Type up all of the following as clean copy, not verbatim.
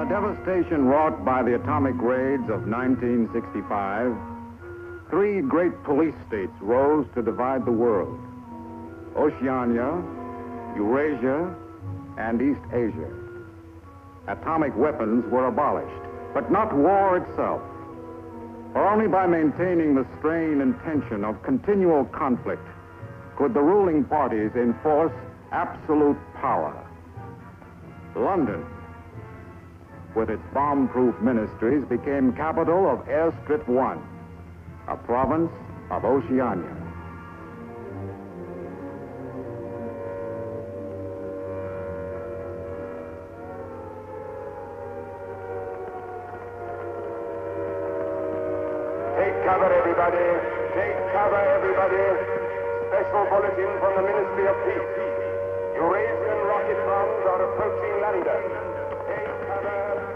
the devastation wrought by the atomic raids of 1965, three great police states rose to divide the world: Oceania, Eurasia, and East Asia. Atomic weapons were abolished, but not war itself. For only by maintaining the strain and tension of continual conflict could the ruling parties enforce absolute power. London, with its bomb-proof ministries, became capital of Airstrip 1, a province of Oceania. Take cover, everybody. Take cover, everybody. Special bulletin from the Ministry of Peace. Eurasian rocket bombs are approaching London. Take cover, everybody.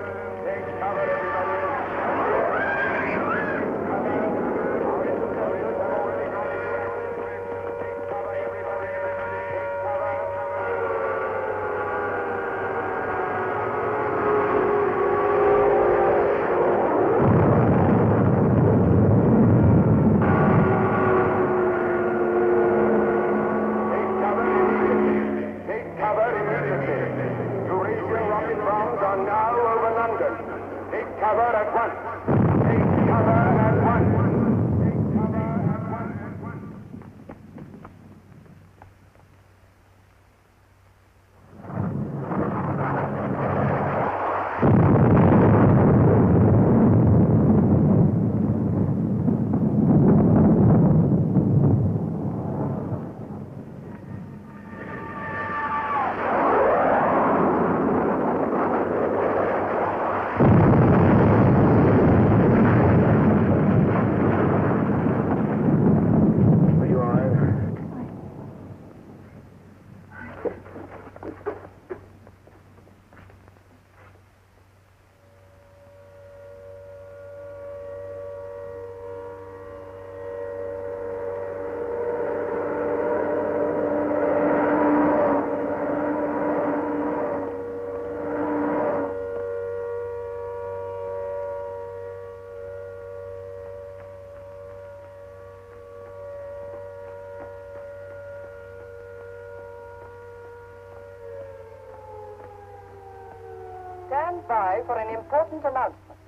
Stand by for an important announcement.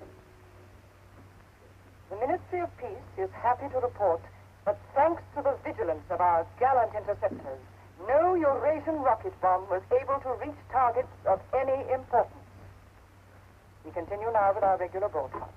The Ministry of Peace is happy to report that thanks to the vigilance of our gallant interceptors, no Eurasian rocket bomb was able to reach targets of any importance. We continue now with our regular broadcast.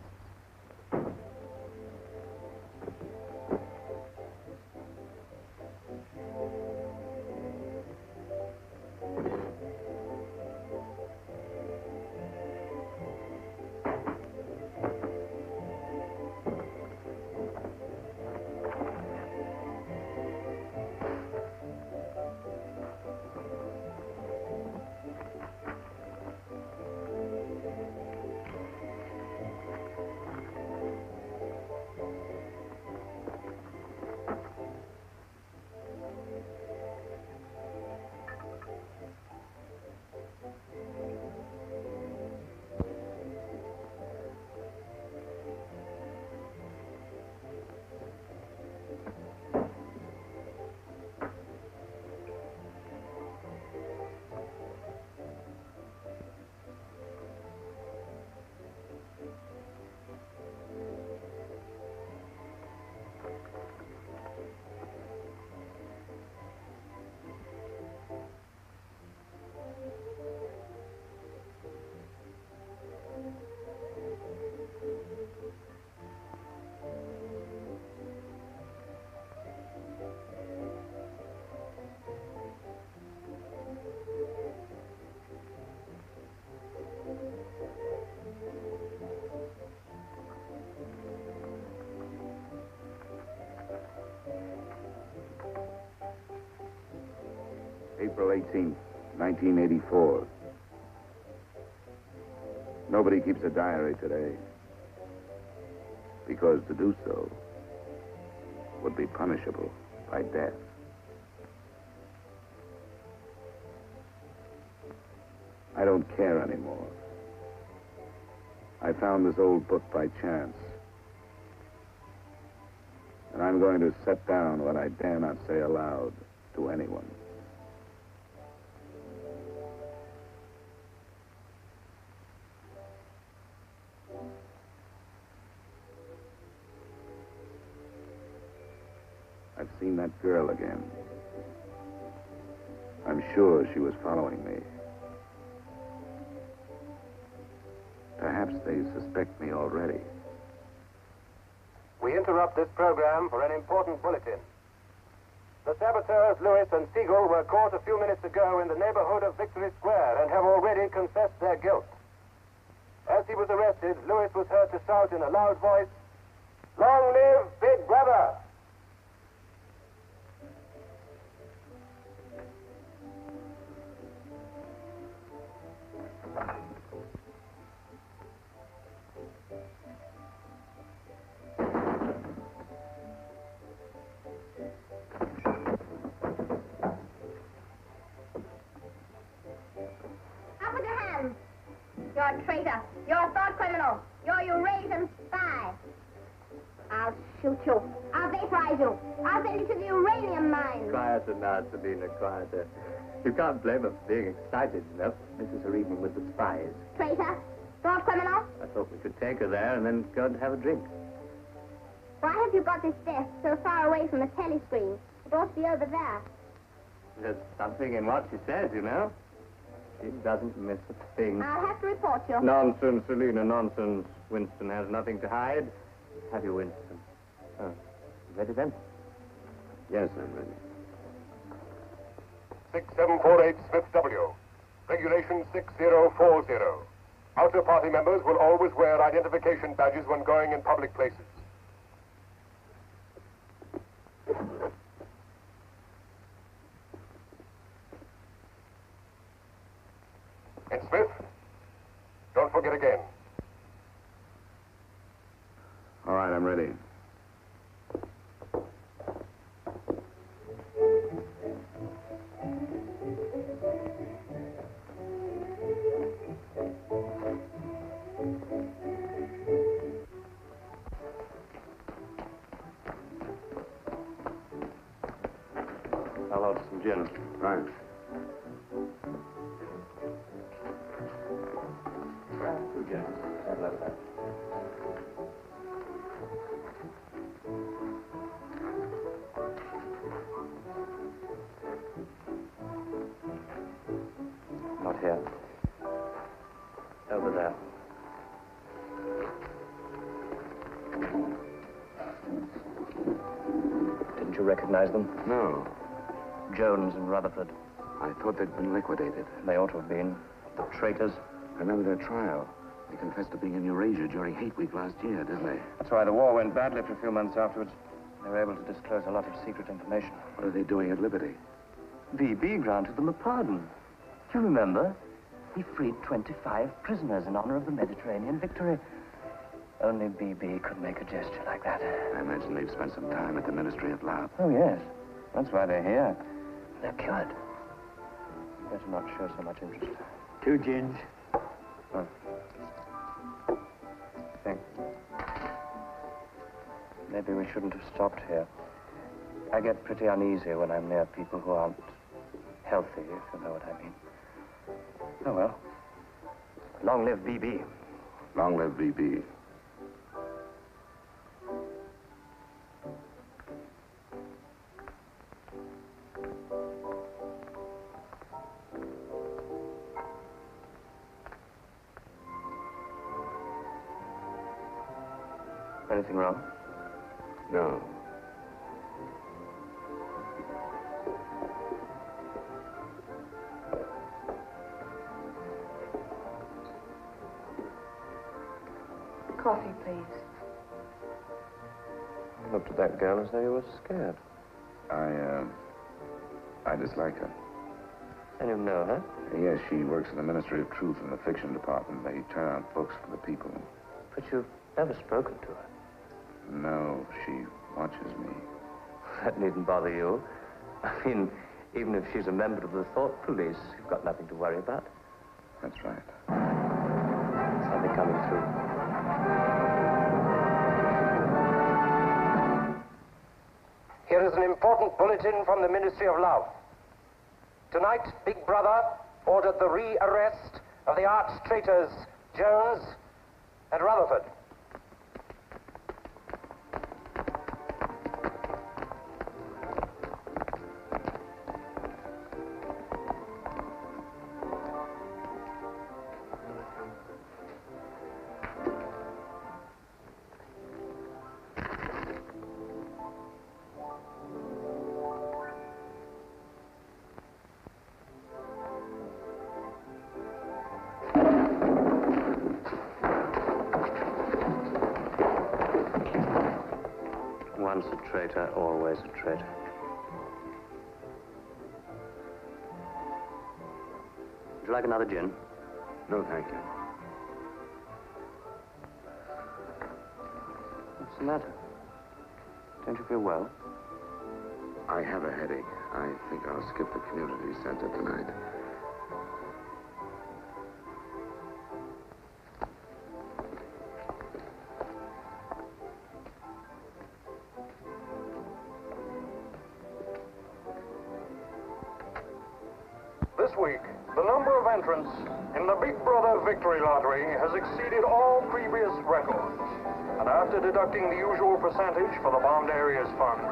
April 18th, 1984. Nobody keeps a diary today, because to do so would be punishable by death. I don't care anymore. I found this old book by chance. And I'm going to set down what I dare not say aloud to anyone. I've seen that girl again. I'm sure she was following me. Perhaps they suspect me already. We interrupt this program for an important bulletin. The saboteurs Lewis and Siegel were caught a few minutes ago in the neighborhood of Victory Square and have already confessed their guilt. As he was arrested, Lewis was heard to shout in a loud voice, "Long live Big Brother!" You're a traitor. You're a thought criminal. You're a Eurasian spy. I'll shoot you. I'll vaporize you. I'll send you to the uranium mine. Quieter now, Selina, quieter. You can't blame her for being excited enough. This is her evening with the spies. Traitor. Thought criminal. I thought we could take her there and then go and have a drink. Why have you got this desk so far away from the telescreen? It ought to be over there. There's something in what she says, you know. She doesn't miss a thing. I'll have to report you. Nonsense, Selina, nonsense. Winston has nothing to hide. Have you, Winston? Oh, you ready then? Yes, I'm ready. 6748 Smith W. Regulation 6040. Outer party members will always wear identification badges when going in public places. And Smith, don't forget again. All right, I'm ready. I'll order some gin. Right. Two gins. I'd love that. Not here. Over there. Didn't you recognize them? No. Jones and Rutherford. I thought they'd been liquidated. They ought to have been. The traitors. I remember their trial. They confessed to being in Eurasia during Hate Week last year, didn't they? That's why the war went badly for a few months afterwards. They were able to disclose a lot of secret information. What are they doing at Liberty? B.B. granted them a pardon. Do you remember? He freed 25 prisoners in honor of the Mediterranean victory. Only B.B. could make a gesture like that. I imagine they've spent some time at the Ministry of Love. Oh, yes. That's why they're here. They're cured. You better not show so much interest. 2 gins. Oh. Thanks. Maybe we shouldn't have stopped here. I get pretty uneasy when I'm near people who aren't healthy, if you know what I mean. Oh, well. Long live B.B. Long live B.B. Anything wrong? No. Coffee, please. You looked at that girl as though you were scared. I dislike her. And you know her? Yes, she works in the Ministry of Truth in the fiction department. They turn out books for the people. But you've never spoken to her. No, she watches me. That needn't bother you. I mean, even if she's a member of the thought police, you've got nothing to worry about. That's right. Something coming through. important bulletin from the Ministry of Love. Tonight, Big Brother ordered the re-arrest of the arch traitors Jones and Rutherford. Once a traitor, always a traitor. Would you like another gin? No, thank you. What's the matter? Don't you feel well? I have a headache. I think I'll skip the community center tonight. This week, the number of entrants in the Big Brother Victory Lottery has exceeded all previous records. And after deducting the usual percentage for the Bombed Areas Fund,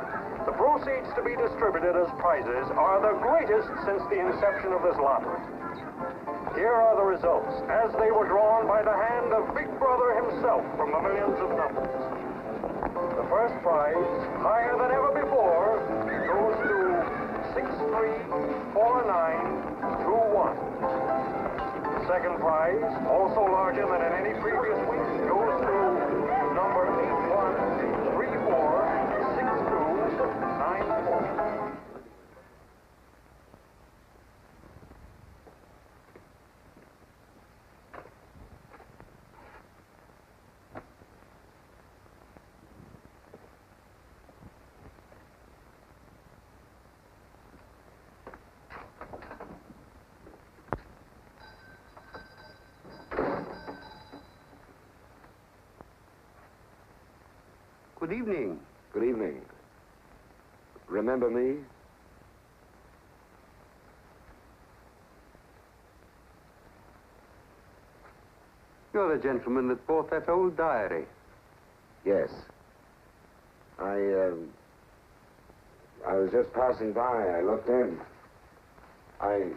the proceeds to be distributed as prizes are the greatest since the inception of this lottery. Here are the results, as they were drawn by the hand of Big Brother himself from the millions of numbers. The first prize, higher than ever before, goes to 634921. The second prize, also larger than in any previous week, goes to number 81346294. Good evening. Good evening. Remember me? You're the gentleman that bought that old diary. Yes. I was just passing by. I looked in. I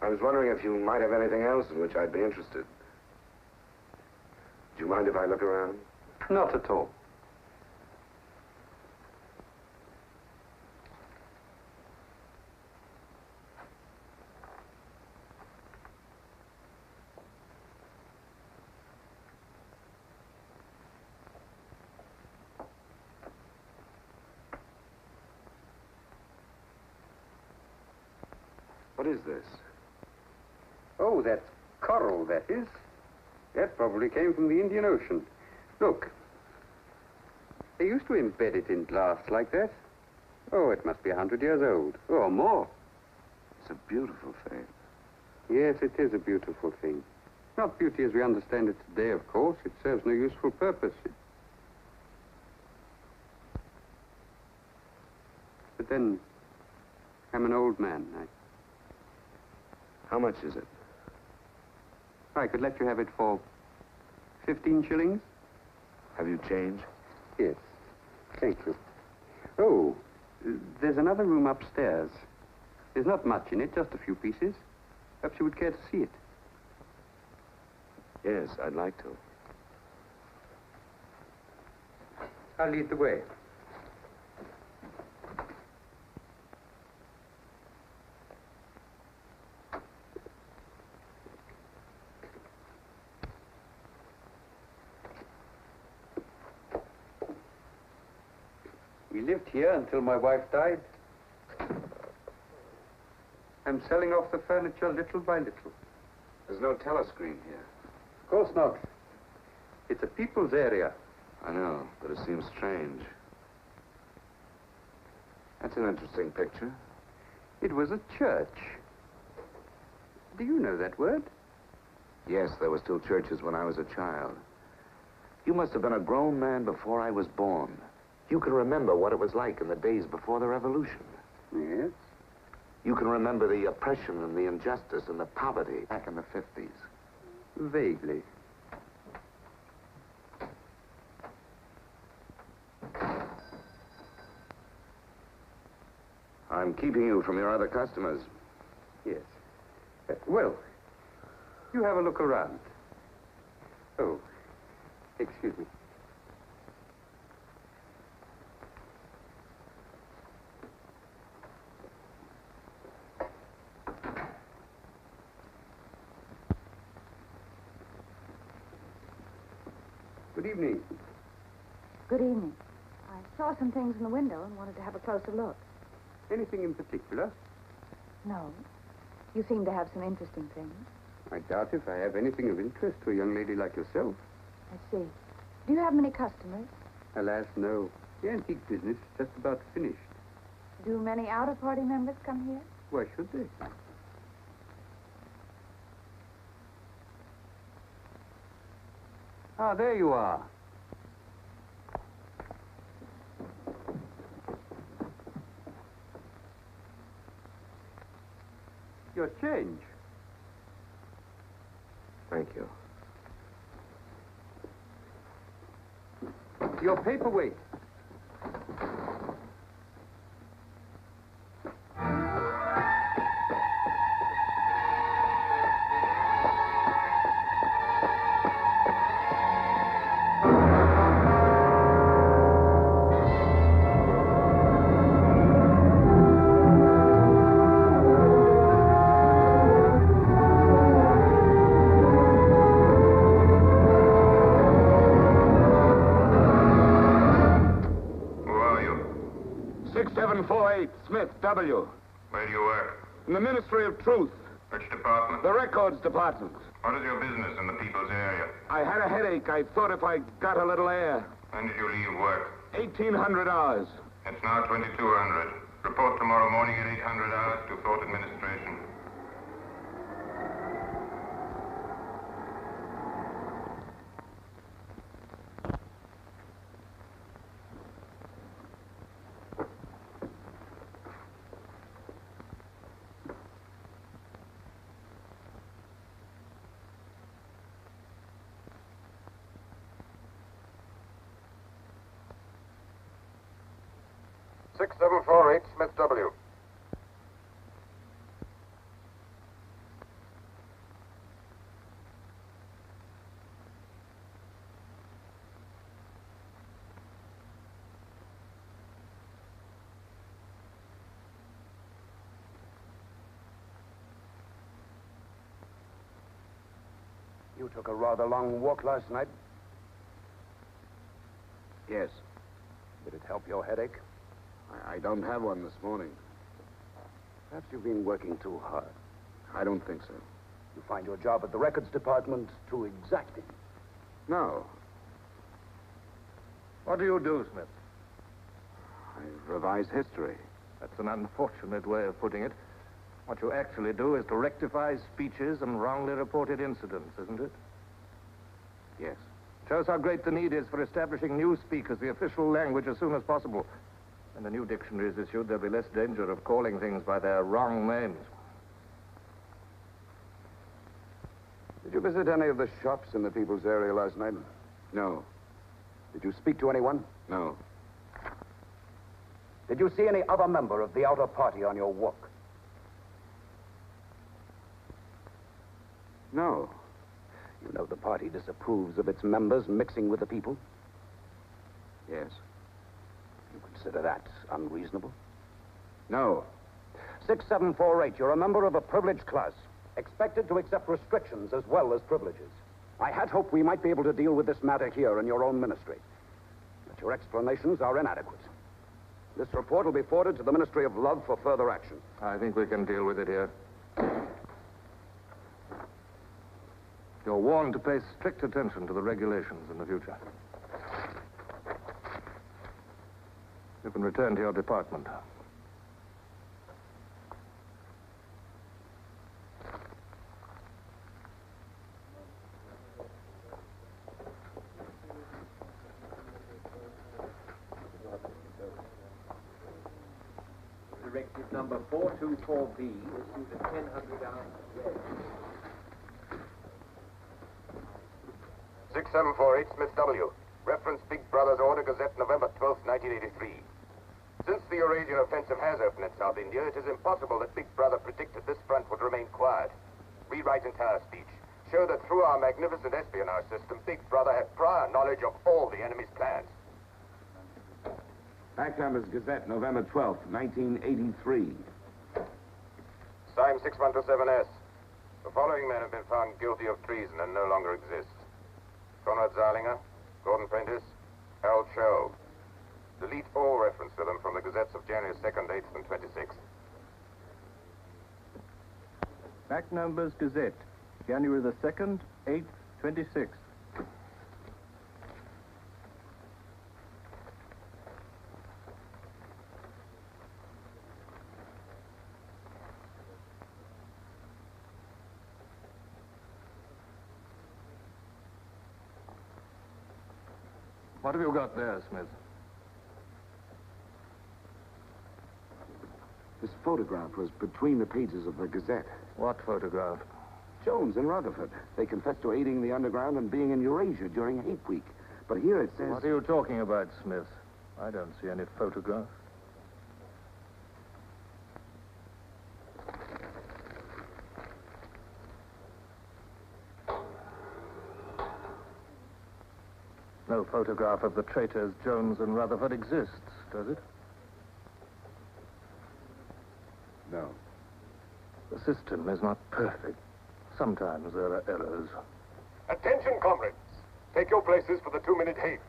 was wondering if you might have anything else in which I'd be interested. Do you mind if I look around? Not at all. What is this? Oh, that's coral, that is. That probably came from the Indian Ocean. Look. They used to embed it in glass like that. Oh, it must be 100 years old, or more. It's a beautiful thing. Yes, it is a beautiful thing. Not beauty as we understand it today, of course. It serves no useful purpose. But then, I'm an old man. How much is it? I could let you have it for 15 shillings. Have you change? Yes. Thank you. Oh, there's another room upstairs. There's not much in it, just a few pieces. Perhaps you would care to see it. Yes, I'd like to. I'll lead the way. We lived here until my wife died. I'm selling off the furniture little by little. There's no telescreen here. Of course not. It's a people's area. I know, but it seems strange. That's an interesting picture. It was a church. Do you know that word? Yes, there were still churches when I was a child. You must have been a grown man before I was born. You can remember what it was like in the days before the revolution. Yes? You can remember the oppression and the injustice and the poverty back in the 50s. Vaguely. I'm keeping you from your other customers. Yes. Well, you have a look around. Oh, excuse me. Good evening. Good evening. I saw some things in the window and wanted to have a closer look. Anything in particular? No. You seem to have some interesting things. I doubt if I have anything of interest to a young lady like yourself. I see. Do you have many customers? Alas, no. The antique business is just about finished. Do many outer-party members come here? Why should they? Ah, there you are. Your change. Thank you. Your paperweight. Smith, W. Where do you work? In the Ministry of Truth. Which department? The Records Department. What is your business in the people's area? I had a headache. I thought if I got a little air. When did you leave work? 1,800 hours. It's now 2200. Report tomorrow morning at 800 hours to Fort Administration. Six 748 Smith W. You took a rather long walk last night. Yes. Did it help your headache? I don't have one this morning. Perhaps you've been working too hard. I don't think so. You find your job at the records department too exacting. No. What do you do, Smith? I revise history. That's an unfortunate way of putting it. What you actually do is to rectify speeches and wrongly reported incidents, isn't it? Yes. Shows how great the need is for establishing newspeak as the official language as soon as possible. When the new dictionary is issued, there'll be less danger of calling things by their wrong names. Did you visit any of the shops in the people's area last night? No. Did you speak to anyone? No. Did you see any other member of the outer party on your walk? No. You know the party disapproves of its members mixing with the people? Yes. You consider that unreasonable? No. 6748, you're a member of a privileged class, expected to accept restrictions as well as privileges. I had hoped we might be able to deal with this matter here in your own ministry. But your explanations are inadequate. This report will be forwarded to the Ministry of Love for further action. I think we can deal with it here. You're warned to pay strict attention to the regulations in the future. You can return to your department. Directive number 424B, issued at 1000 hours. 6748 Smith W. Reference Big Brother's Order Gazette, November 12, 1983. Since the Eurasian offensive has opened in South India, it is impossible that Big Brother predicted this front would remain quiet. Rewrite entire speech. Show that through our magnificent espionage system, Big Brother had prior knowledge of all the enemy's plans. Backnumbers Gazette, November 12th, 1983. Signed 6127S. The following men have been found guilty of treason and no longer exist. Conrad Zarlinger, Gordon Prentice, Harold Cho. Delete all reference to them from the gazettes of January 2nd, 8th, and 26th. Back numbers Gazette, January the 2nd, 8th, 26th. What have you got there, Smith? This photograph was between the pages of the Gazette. What photograph? Jones and Rutherford. They confessed to aiding the underground and being in Eurasia during Hate Week. But here it says... What are you talking about, Smith? I don't see any photograph. No photograph of the traitors Jones and Rutherford exists, does it? No. The system is not perfect. Sometimes there are errors. Attention, comrades. Take your places for the 2-minute hate.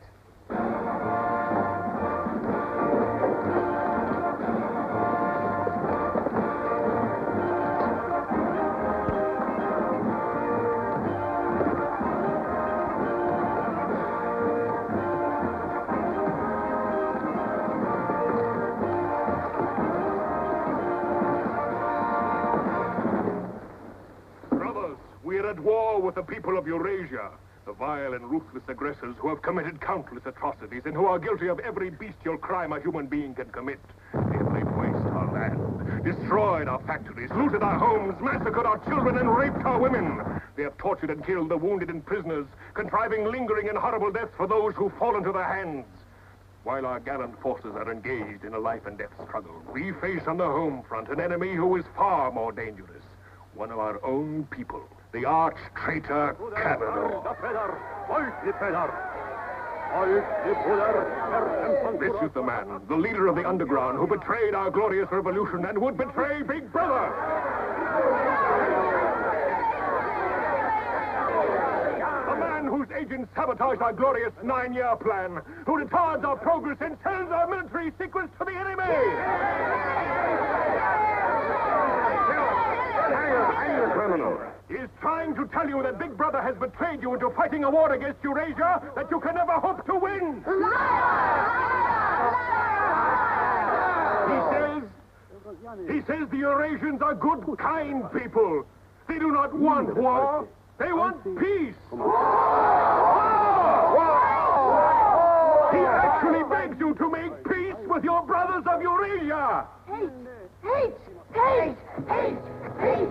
At war with the people of Eurasia, the vile and ruthless aggressors who have committed countless atrocities and who are guilty of every bestial crime a human being can commit. They have laid waste our land, destroyed our factories, looted our homes, massacred our children, and raped our women. They have tortured and killed the wounded and prisoners, contriving lingering and horrible deaths for those who fall into their hands. While our gallant forces are engaged in a life and death struggle, we face on the home front an enemy who is far more dangerous. One of our own people, the arch-traitor Cavanaugh. This is the man, the leader of the underground, who betrayed our glorious revolution and would betray Big Brother. A man whose agents sabotaged our glorious 9-year plan, who retards our progress and sells our military secrets to the enemy. Hang the criminal. He is trying to tell you that Big Brother has betrayed you into fighting a war against Eurasia that you can never hope to win. He says the Eurasians are good, kind people. They do not want war. They want peace. He actually begs you to make peace with your brothers of Eurasia. Hate! Hate! Hate! Hate! Hate!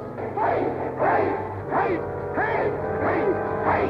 Hate! Hate! Hate! Hate! Hate! Hate!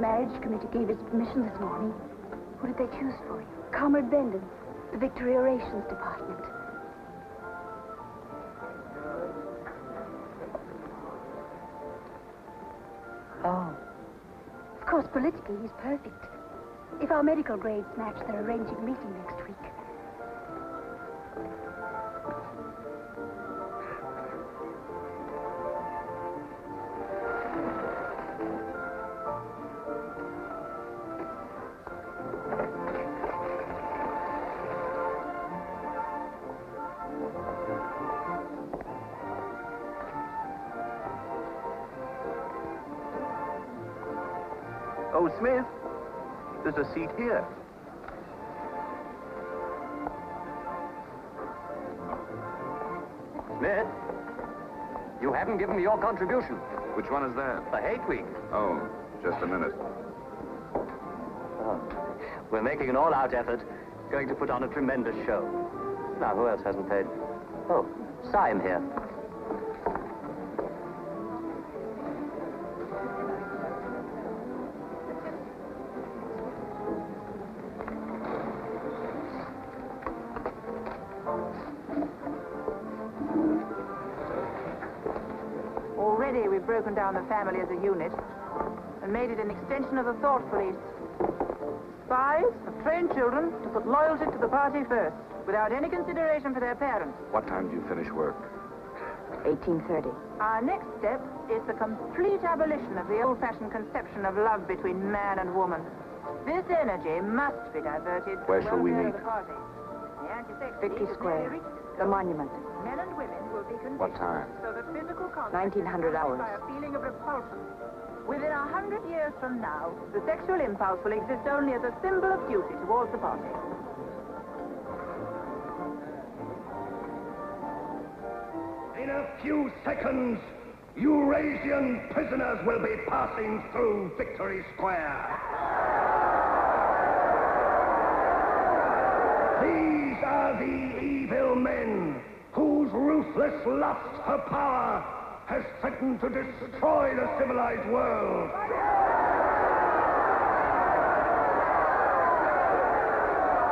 marriage committee gave its permission this morning. Who did they choose for you? Comrade Bendon, the Victory Orations Department. Oh. Of course, politically, he's perfect. If our medical grades match, they're arranging a meeting next week. Oh, Smith, there's a seat here. Smith, you haven't given me your contribution. Which one is that? The Hate Week. Oh, just a minute. Oh, we're making an all-out effort, going to put on a tremendous show. Now, who else hasn't paid? Oh, Syme here. Already we've broken down the family as a unit and made it an extension of the thought police. Spies have trained children to put loyalty to the party first, without any consideration for their parents. What time do you finish work? 18:30. Our next step is the complete abolition of the old-fashioned conception of love between man and woman. This energy must be diverted to Where the shall we welfare meet? of the party. The anti-sex Victory league has Square, nearly reached its the goal. monument. Men and women will be conditioned What time? so that physical contact 1900 is hours. by a feeling of repulsion. Within 100 years from now, the sexual impulse will exist only as a symbol of duty towards the party. In a few seconds, Eurasian prisoners will be passing through Victory Square. These are the evil men whose ruthless lust for power has threatened to destroy the civilized world.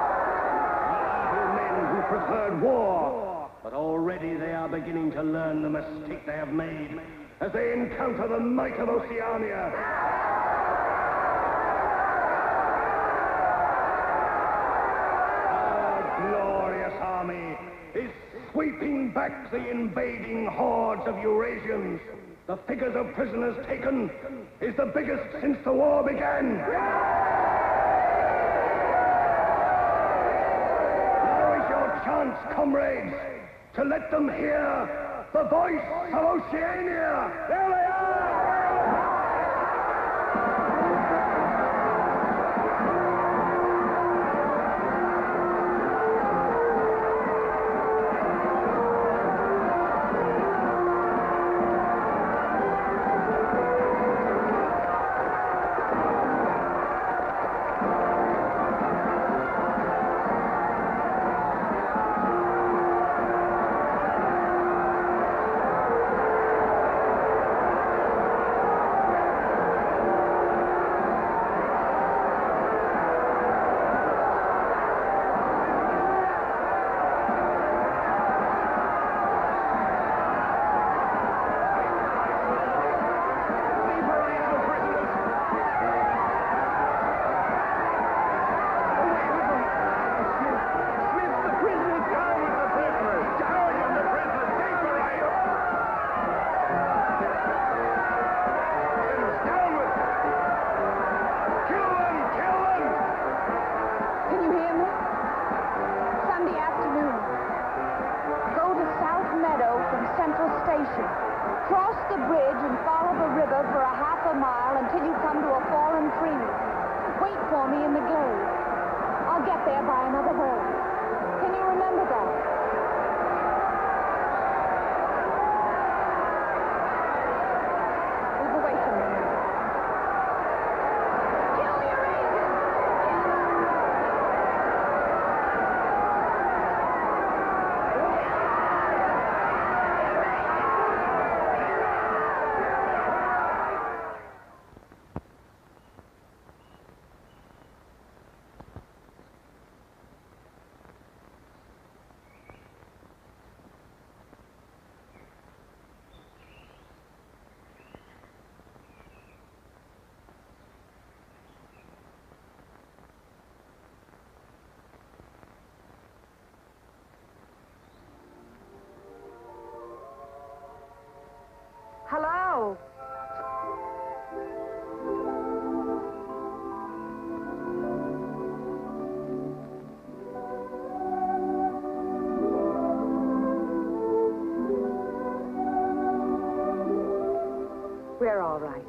The evil men who preferred war, but already they are beginning to learn the mistake they have made as they encounter the might of Oceania. Our glorious army is sweeping back the invading hordes of Eurasians. The figures of prisoners taken is the biggest since the war began. Now is your chance, comrades, to let them hear the voice of Oceania. There they are! Cross the bridge and follow the river for a half a mile until you come to a fallen tree. Wait for me in the glade. I'll get there by another road. Can you remember that? Move away from me. Kill the Eurasians! go. We're all right.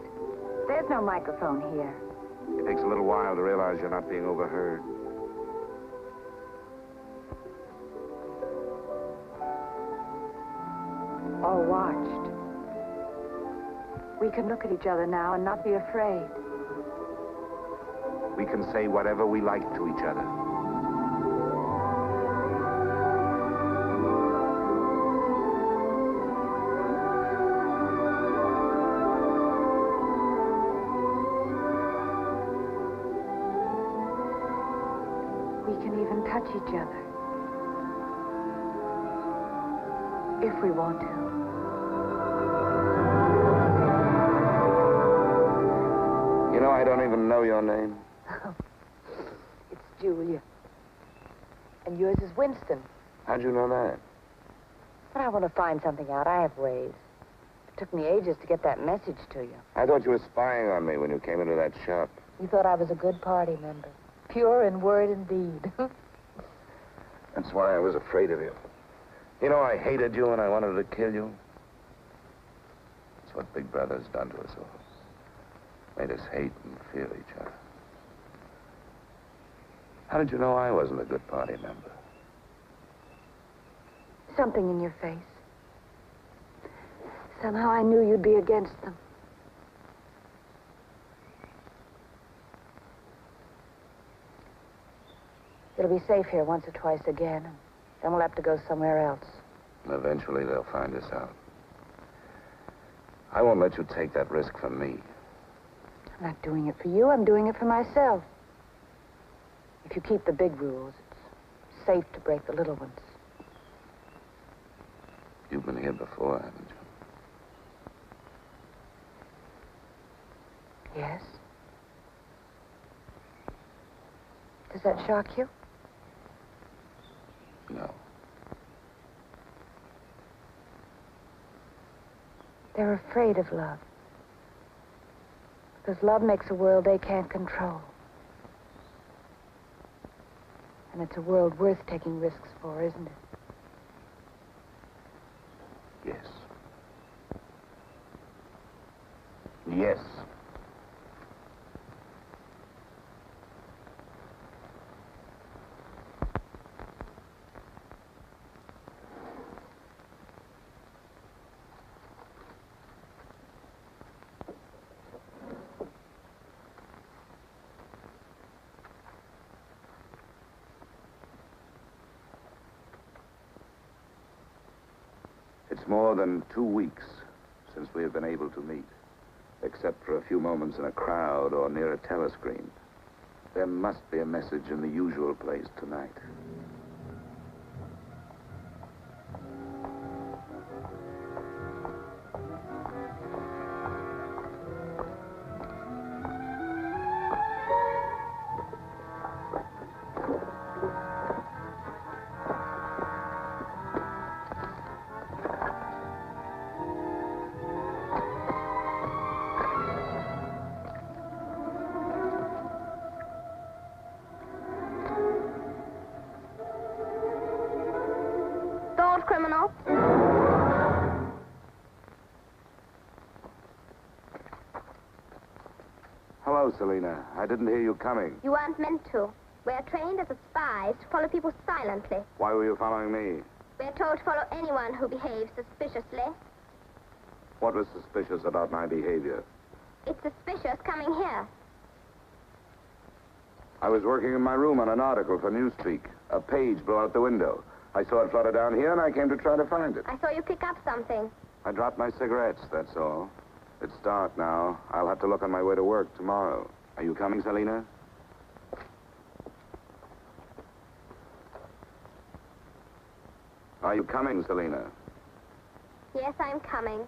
There's no microphone here. It takes a little while to realize you're not being overheard. Or watched. We can look at each other now and not be afraid. We can say whatever we like to each other. We can even touch each other. If we want to. You know, I don't even know your name. It's Julia. And yours is Winston. How'd you know that? But I want to find something out. I have ways. It took me ages to get that message to you. I thought you were spying on me when you came into that shop. You thought I was a good party member. Pure in word and deed. That's why I was afraid of you. You know, I hated you and I wanted to kill you. That's what Big Brother's done to us all. Made us hate and fear each other. How did you know I wasn't a good party member? Something in your face. Somehow I knew you'd be against them. It'll be safe here once or twice again, and then we'll have to go somewhere else. And eventually they'll find us out. I won't let you take that risk for me. I'm not doing it for you, I'm doing it for myself. If you keep the big rules, it's safe to break the little ones. You've been here before, haven't you? Yes. Does that shock you? No. They're afraid of love. Because love makes a world they can't control. And it's a world worth taking risks for, isn't it? Yes. Yes. It's more than 2 weeks since we have been able to meet, except for a few moments in a crowd or near a telescreen. There must be a message in the usual place tonight. Criminal. Hello, Selena. I didn't hear you coming. You weren't meant to. We're trained as spies to follow people silently. Why were you following me? We're told to follow anyone who behaves suspiciously. What was suspicious about my behavior? It's suspicious coming here. I was working in my room on an article for Newspeak. A page blew out the window. I saw it flutter down here, and I came to try to find it. I saw you pick up something. I dropped my cigarettes, that's all. It's dark now. I'll have to look on my way to work tomorrow. Are you coming, Selena? Are you coming, Selena? Yes, I'm coming.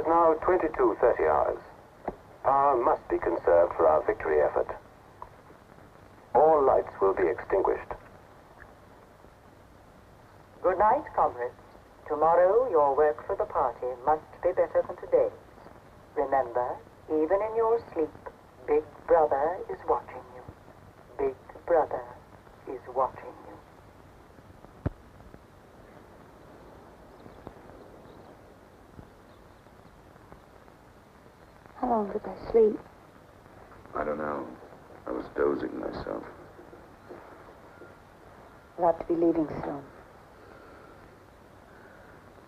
is now 22:30 hours. Power must be conserved for our victory effort. All lights will be extinguished. Good night, comrades. Tomorrow, your work for the party must be better than today's. Remember, even in your sleep, Big Brother is watching you. Big Brother is watching you. How long did I sleep? I don't know. I was dozing myself. We'll have to be leaving soon.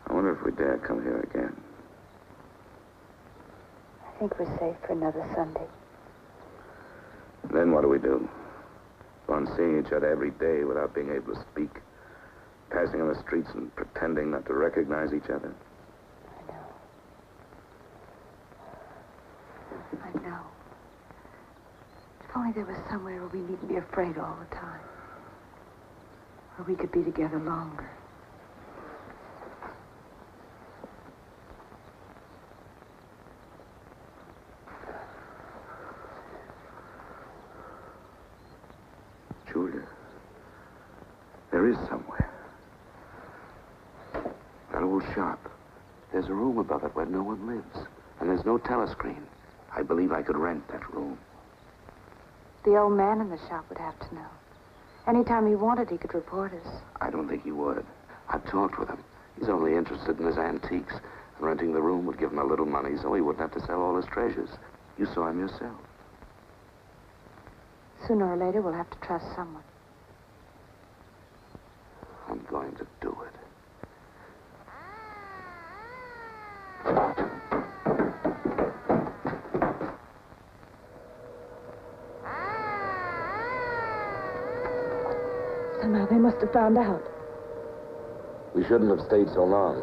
I wonder if we dare come here again. I think we're safe for another Sunday. Then what do we do? Go on seeing each other every day without being able to speak. Passing on the streets and pretending not to recognize each other. I know. If only there was somewhere where we needn't be afraid all the time. Where we could be together longer. Julia, there is somewhere. That old shop. There's a room above it where no one lives. And there's no telescreen. I believe I could rent that room. The old man in the shop would have to know. Anytime he wanted, he could report us. I don't think he would. I've talked with him. He's only interested in his antiques. And renting the room would give him a little money so he wouldn't have to sell all his treasures. You saw him yourself. Sooner or later, we'll have to trust someone. I'm going to do it. Somehow they must have found out. We shouldn't have stayed so long.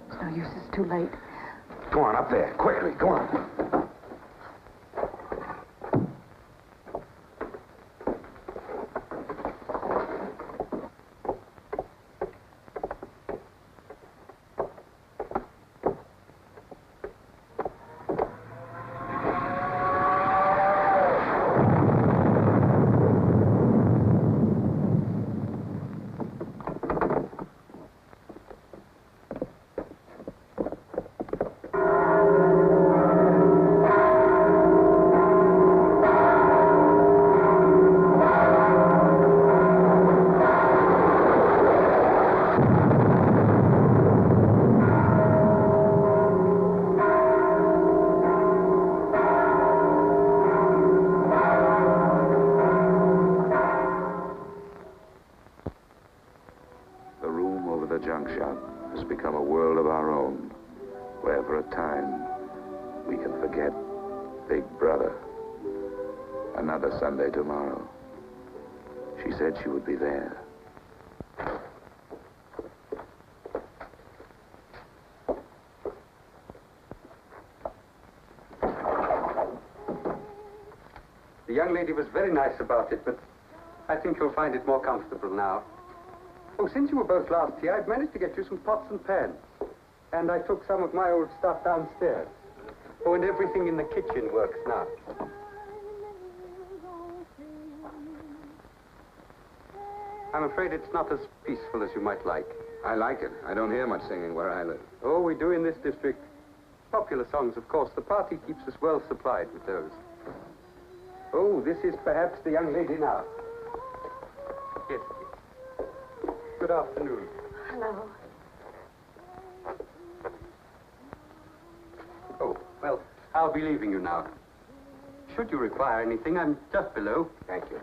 It's no use, it's too late. Go on, up there. Quickly, go on. Sunday tomorrow. She said she would be there. The young lady was very nice about it, but I think you'll find it more comfortable now. Oh, since you were both last here, I've managed to get you some pots and pans. And I took some of my old stuff downstairs. Oh, and everything in the kitchen works now. I'm afraid it's not as peaceful as you might like. I like it. I don't hear much singing where I live. Oh, we do in this district. Popular songs, of course. The party keeps us well supplied with those. Oh, this is perhaps the young lady now. Yes. Good afternoon. Hello. Oh, well, I'll be leaving you now. Should you require anything, I'm just below. Thank you.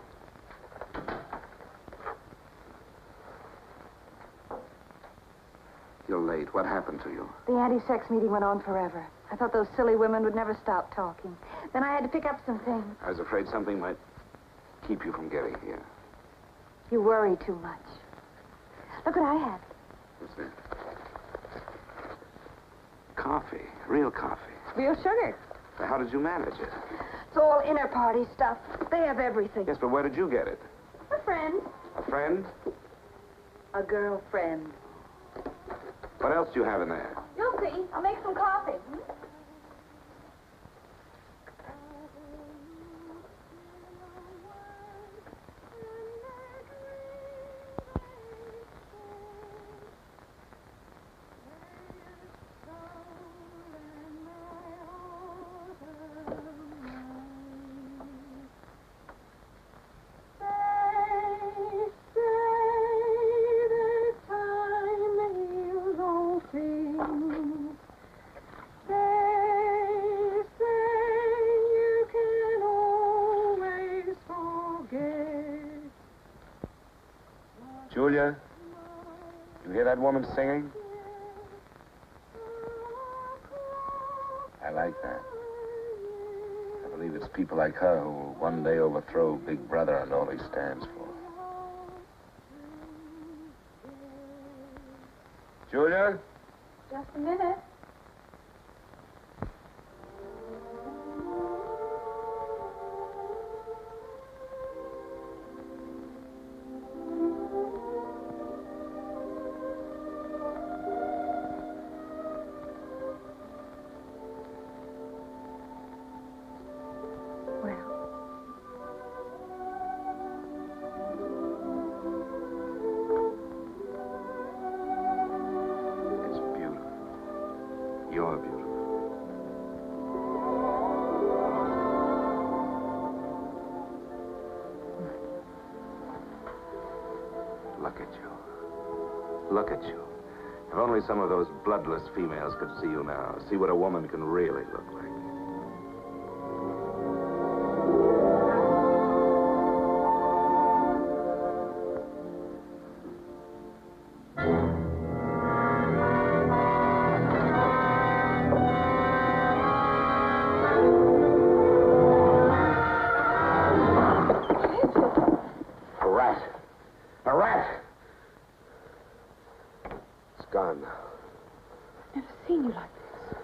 You're late. What happened to you? The anti-sex meeting went on forever. I thought those silly women would never stop talking. Then I had to pick up some things. I was afraid something might keep you from getting here. You worry too much. Look what I had. What's that? Coffee. Real coffee. Real sugar. How did you manage it? It's all inner party stuff. They have everything. Yes, but where did you get it? A friend. A friend? A girlfriend. What else do you have in there? You'll see. I'll make some coffee. Julia, you hear that woman singing? I like that. I believe it's people like her who will one day overthrow Big Brother and all he stands for. Julia? Just a minute. You're beautiful. Look at you. Look at you. If only some of those bloodless females could see you now, see what a woman can really look like. Gone now. I've never seen you like this.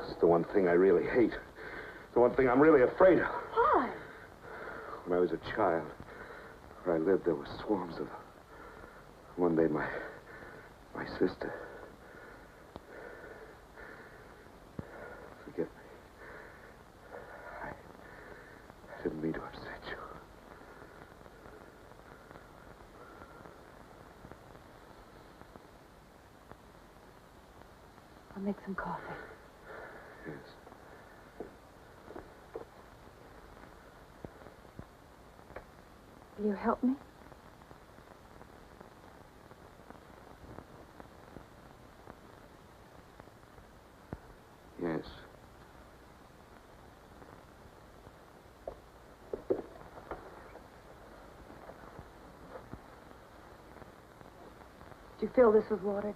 It's the one thing I really hate. The one thing I'm really afraid of. Why? When I was a child, where I lived, there were swarms of them. One day, my sister. Forgive me. I didn't mean to upset you. I'll make some coffee. Yes. Will you help me? Yes. Did you fill this with water?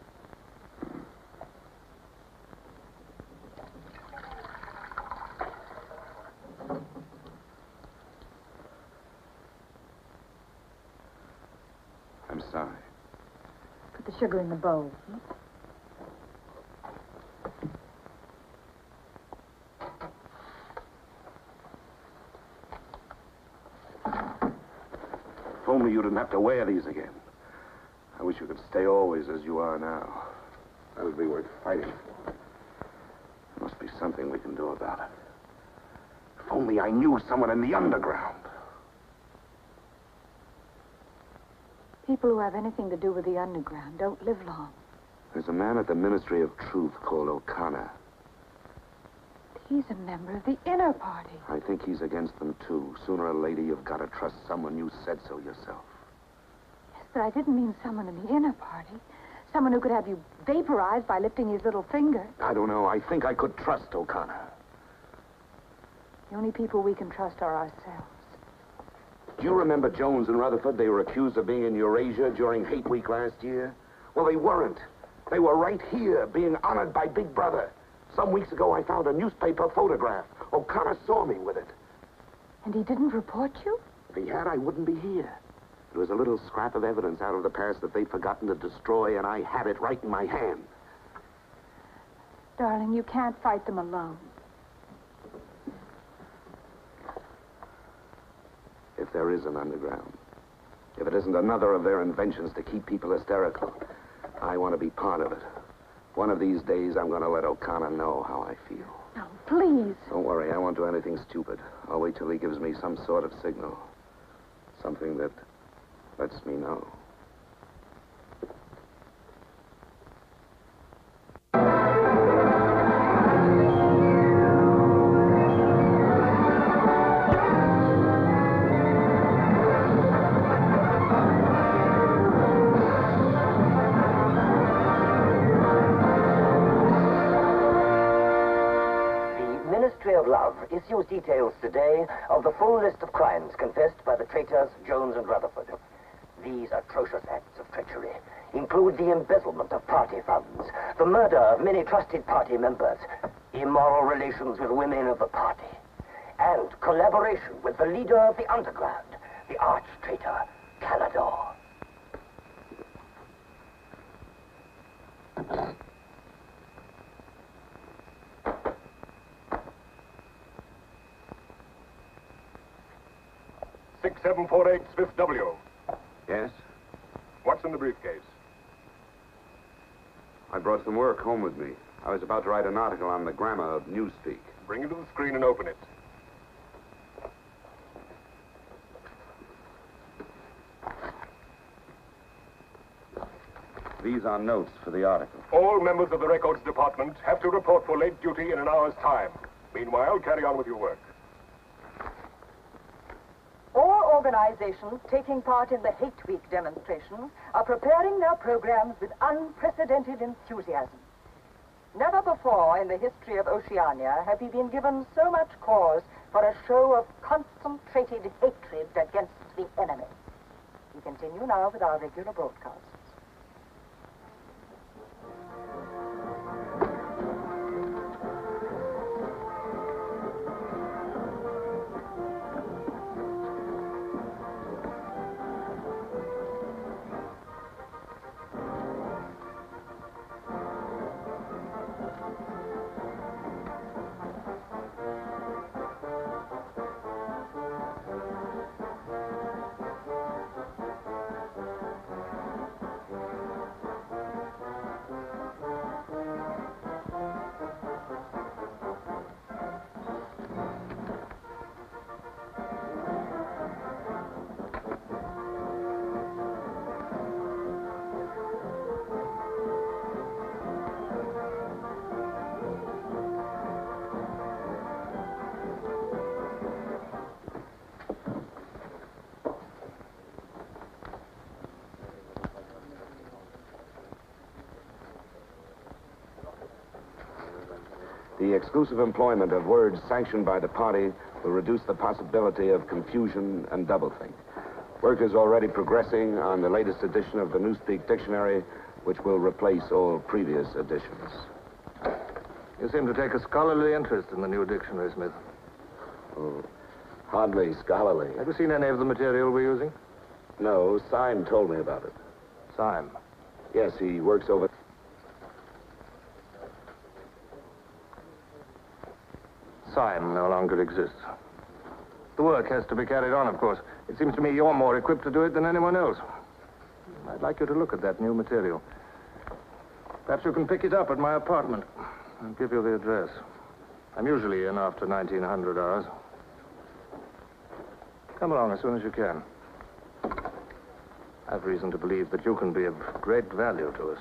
I'm sorry. Put the sugar in the bowl. If only you didn't have to wear these again. I wish you could stay always as you are now. That would be worth fighting for. There must be something we can do about it. If only I knew someone in the underground. People who have anything to do with the underground don't live long. There's a man at the Ministry of Truth called O'Connor. He's a member of the inner party. I think he's against them, too. Sooner or later, you've got to trust someone. You said so yourself. Yes, but I didn't mean someone in the inner party. Someone who could have you vaporized by lifting his little finger. I don't know. I think I could trust O'Connor. The only people we can trust are ourselves. Do you remember Jones and Rutherford? They were accused of being in Eurasia during Hate Week last year. Well, they weren't. They were right here, being honored by Big Brother. Some weeks ago, I found a newspaper photograph. O'Connor saw me with it. And he didn't report you? If he had, I wouldn't be here. It was a little scrap of evidence out of the past that they'd forgotten to destroy, and I had it right in my hand. Darling, you can't fight them alone. if there is an underground. If it isn't another of their inventions to keep people hysterical, I want to be part of it. One of these days, I'm going to let O'Connor know how I feel. No, please. Don't worry, I won't do anything stupid. I'll wait till he gives me some sort of signal. Something that lets me know. Issues details today of the full list of crimes confessed by the traitors Jones and Rutherford. These atrocious acts of treachery include the embezzlement of party funds, the murder of many trusted party members, immoral relations with women of the party, and collaboration with the leader of the underground, the arch-traitor, Canador. .748 Smith W. Yes? What's in the briefcase? I brought some work home with me. I was about to write an article on the grammar of newspeak. Bring it to the screen and open it. These are notes for the article. All members of the records department have to report for late duty in an hour's time. Meanwhile, carry on with your work. All organizations taking part in the Hate Week demonstrations are preparing their programs with unprecedented enthusiasm. Never before in the history of Oceania have we been given so much cause for a show of concentrated hatred against the enemy. We continue now with our regular broadcasts. The exclusive employment of words sanctioned by the party will reduce the possibility of confusion and doublethink. Work is already progressing on the latest edition of the Newspeak Dictionary, which will replace all previous editions. You seem to take a scholarly interest in the new dictionary, Smith. Oh, hardly scholarly. Have you seen any of the material we're using? No, Syme told me about it. Syme? Yes, he works over... Syme no longer exists. The work has to be carried on, of course. It seems to me you're more equipped to do it than anyone else. I'd like you to look at that new material. Perhaps you can pick it up at my apartment. I'll give you the address. I'm usually in after 1900 hours. Come along as soon as you can. I've reason to believe that you can be of great value to us.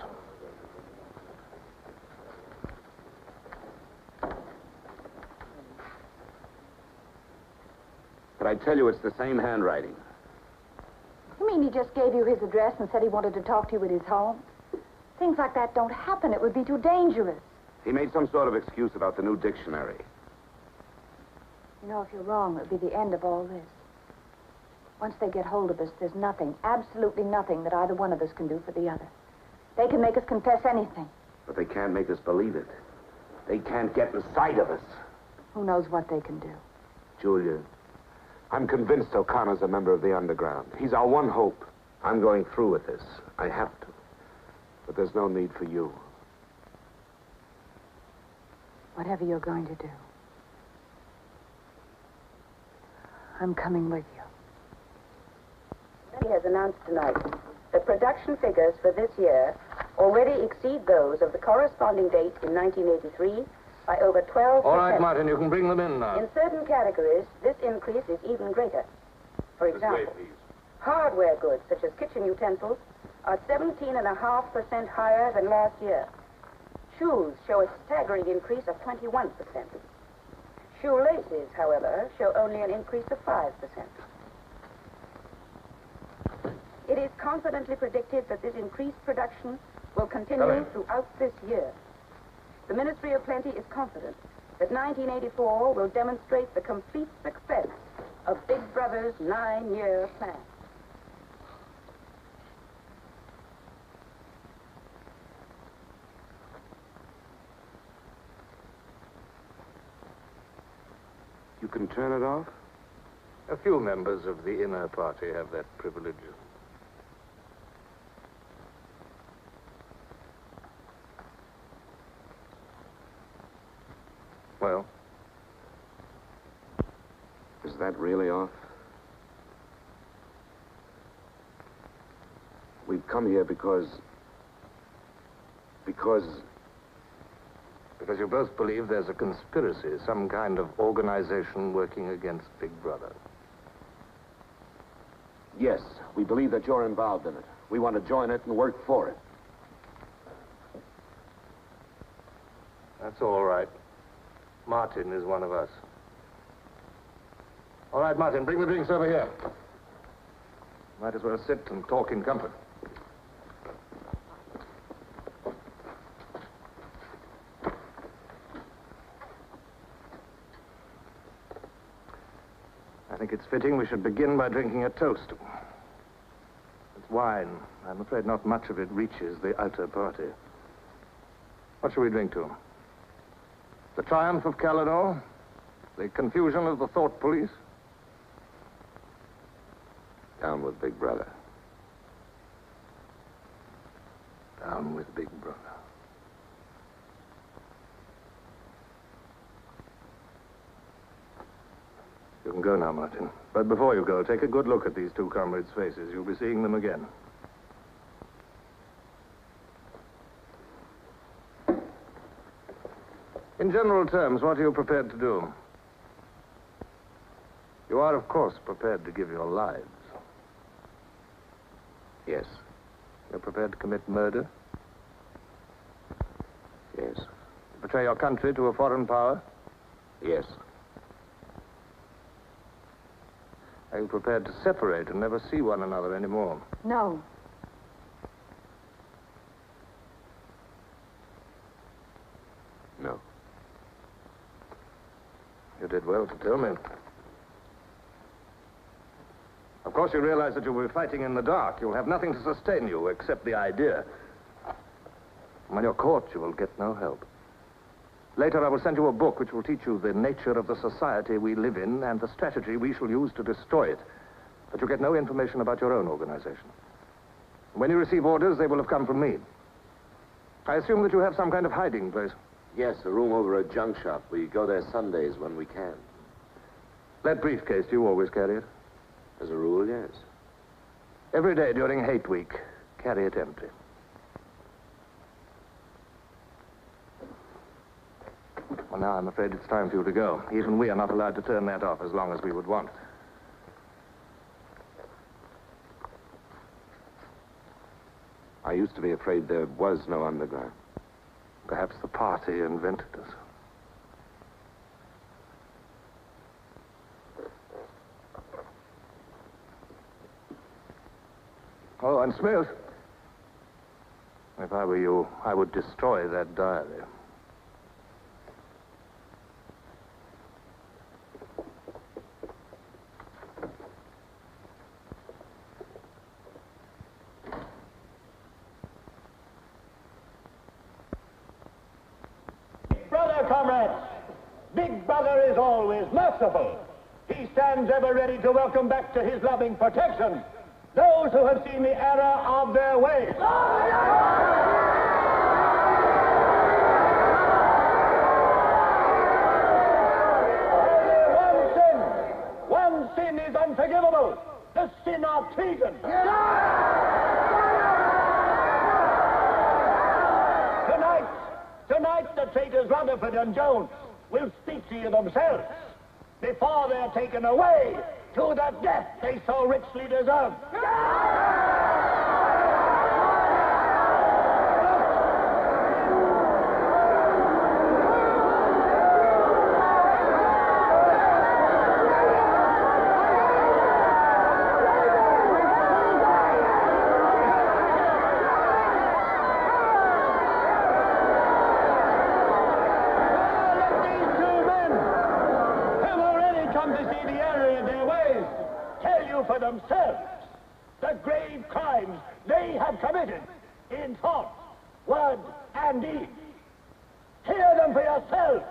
But I tell you, it's the same handwriting. You mean he just gave you his address and said he wanted to talk to you at his home? Things like that don't happen. It would be too dangerous. He made some sort of excuse about the new dictionary. You know, if you're wrong, it would be the end of all this. Once they get hold of us, there's nothing, absolutely nothing, that either one of us can do for the other. They can make us confess anything. But they can't make us believe it. They can't get inside of us. Who knows what they can do? Julia, I'm convinced O'Connor's a member of the underground. He's our one hope. I'm going through with this. I have to. But there's no need for you. Whatever you're going to do, I'm coming with you. Party has announced tonight that production figures for this year already exceed those of the corresponding date in 1983 by over 12%. All right, Martin, you can bring them in now. In certain categories, this increase is even greater. For example, hardware goods such as kitchen utensils are 17.5% higher than last year. Shoes show a staggering increase of 21%. Shoelaces, however, show only an increase of 5%. It is confidently predicted that this increased production will continue throughout this year. The Ministry of Plenty is confident that 1984 will demonstrate the complete success of Big Brother's 9-year plan. You can turn it off? A few members of the inner party have that privilege. Well? Is that really off? We've come here because you both believe there's a conspiracy, some kind of organization working against Big Brother. Yes, we believe that you're involved in it. We want to join it and work for it. That's all right. Martin is one of us. All right, Martin, bring the drinks over here. Might as well sit and talk in comfort. I think it's fitting we should begin by drinking a toast. It's wine. I'm afraid not much of it reaches the outer party. What shall we drink to? The triumph of Calidor? The confusion of the thought police? Down with Big Brother. Down with Big Brother. You can go now, Martin. But before you go, take a good look at these two comrades' faces. You'll be seeing them again. In general terms, what are you prepared to do? You are, of course, prepared to give your lives. Yes. You're prepared to commit murder? Yes. Betray your country to a foreign power? Yes. Are you prepared to separate and never see one another anymore? No. No. You did well to tell me. Of course, you realize that you'll be fighting in the dark. You'll have nothing to sustain you except the idea. When you're caught, you will get no help. Later, I will send you a book which will teach you the nature of the society we live in and the strategy we shall use to destroy it. But you get no information about your own organization. When you receive orders, they will have come from me. I assume that you have some kind of hiding place. Yes, a room over a junk shop. We go there Sundays when we can. That briefcase, do you always carry it? As a rule, yes. Every day during hate week, carry it empty. Well, now I'm afraid it's time for you to go. Even we are not allowed to turn that off as long as we would want. I used to be afraid there was no underground. Perhaps the party invented us. Oh, and Smith, if I were you, I would destroy that diary. Brother, comrades, Big Brother is always merciful. He stands ever ready to welcome back to his loving protection those who have seen the error of their ways. Only one sin is unforgivable. the sin of treason. Tonight, the traitors Rutherford and Jones will speak to you themselves before they're taken away to the death they so richly deserve. For themselves the grave crimes they have committed in thought, word, and deed. Hear them for yourselves.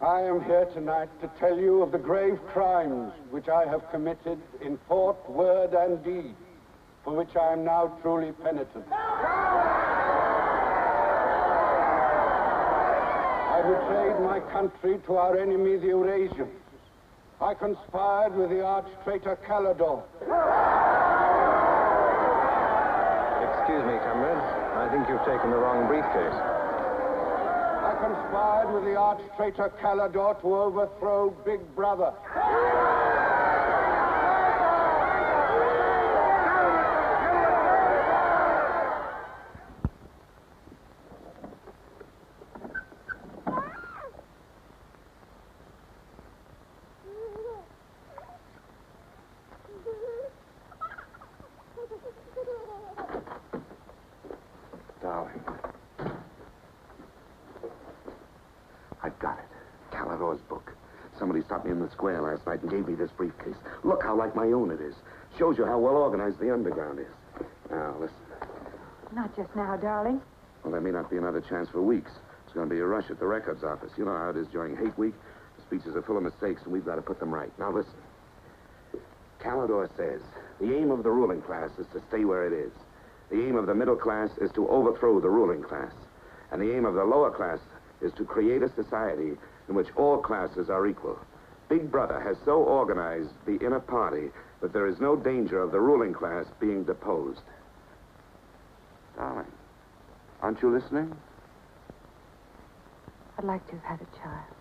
I am here tonight to tell you of the grave crimes which I have committed in thought, word, and deed, for which I am now truly penitent. I betrayed my country to our enemy, the Eurasians. I conspired with the arch-traitor Calidore. Excuse me, comrade. I think you've taken the wrong briefcase. I conspired with the arch-traitor Calidore to overthrow Big Brother. Darling. I've got it. Calidore's book. Somebody stopped me in the square last night and gave me this briefcase. Look how like my own it is. Shows you how well organized the underground is. Now, listen. Not just now, darling. Well, there may not be another chance for weeks. It's going to be a rush at the records office. You know how it is during hate week. The speeches are full of mistakes, and we've got to put them right. Now, listen. Calidore says, the aim of the ruling class is to stay where it is. The aim of the middle class is to overthrow the ruling class. And the aim of the lower class is to create a society in which all classes are equal. Big Brother has so organized the inner party that there is no danger of the ruling class being deposed. Darling, aren't you listening? I'd like to have had a child.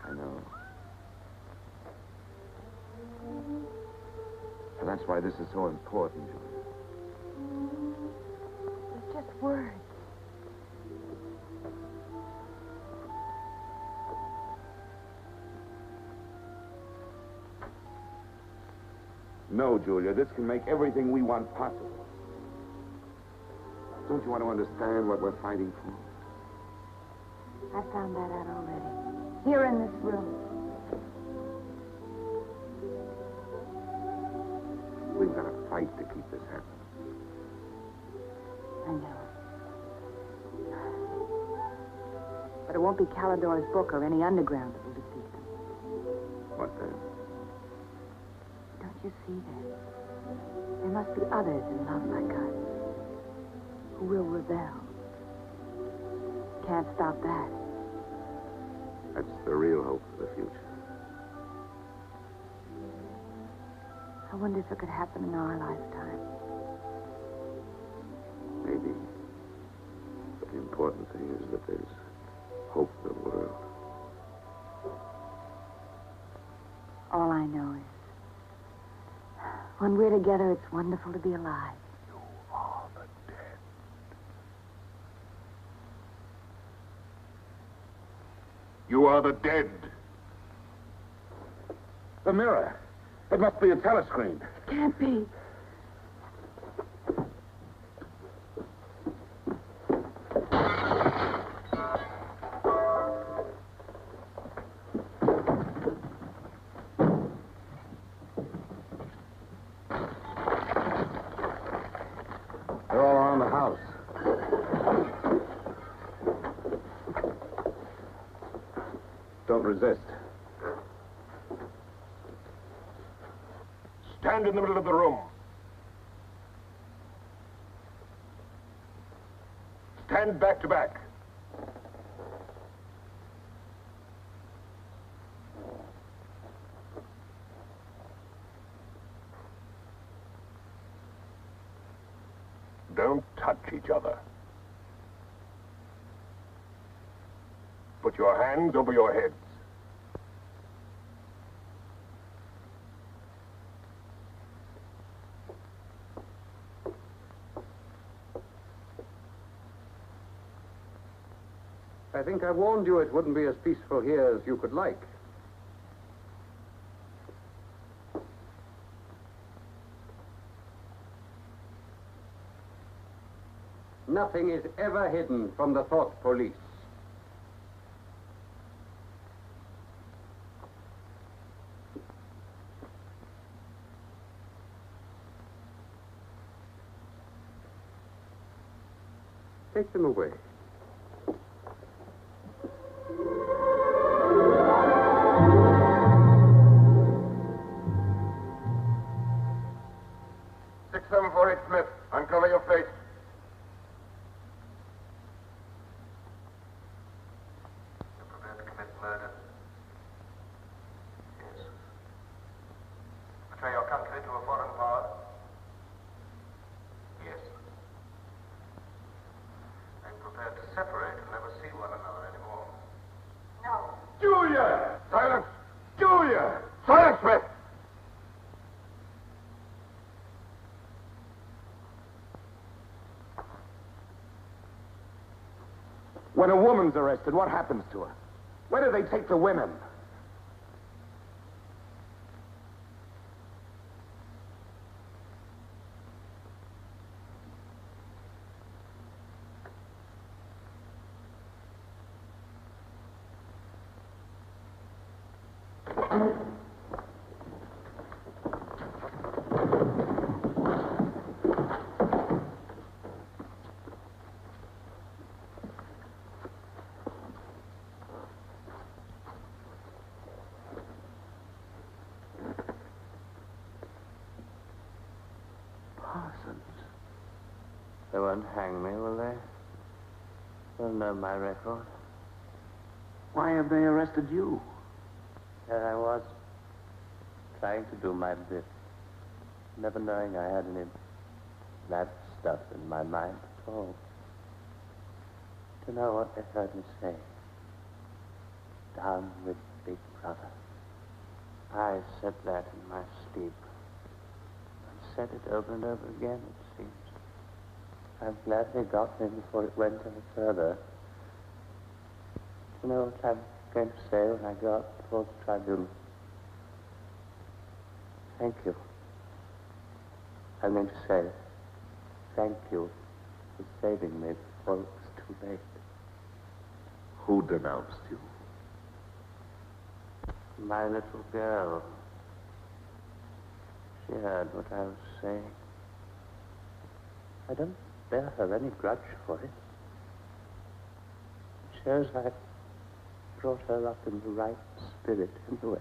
I know. And that's why this is so important, Julia. It's just words. No, Julia, this can make everything we want possible. Don't you want to understand what we're fighting for? I found that out already. Here in this room. We've got to fight to keep this happening. I know. But it won't be Calidore's book or any underground that will defeat them. What then? Don't you see that? There must be others in love like us who will rebel. Can't stop that. That's the real hope for the future. I wonder if it could happen in our lifetime. Maybe. But the important thing is that there's hope for the world. All I know is, when we're together, it's wonderful to be alive. You are the dead. You are the dead. The mirror. It must be a telescreen. Can't be. don't resist. Stand in the middle of the room. Stand back to back. Don't touch each other. Put your hands over your heads. I think I warned you it wouldn't be as peaceful here as you could like. Nothing is ever hidden from the thought police. Take them away. Smith, uncover your face. You're prepared to commit murder? Yes. Betray your country to a foreign power? Yes. Are you prepared to separate and never see one another anymore? No. Julia! Silence! Julia! Silence, Smith! When a woman's arrested, what happens to her? Where do they take the women? They won't hang me, will they? They'll know my record. Why have they arrested you? There I was, trying to do my bit, never knowing I had any bad stuff in my mind at all. Do you know what they heard me say? Down with Big Brother. I said that in my sleep. I said it over and over again, it seems. I'm glad they got me before it went any further. You know what I'm going to say when I go up before the tribunal? Thank you. I'm going to say thank you for saving me before it was too late. Who denounced you? My little girl. She heard what I was saying. I don't bear her any grudge for it. It shows I brought her up in the right spirit in the way.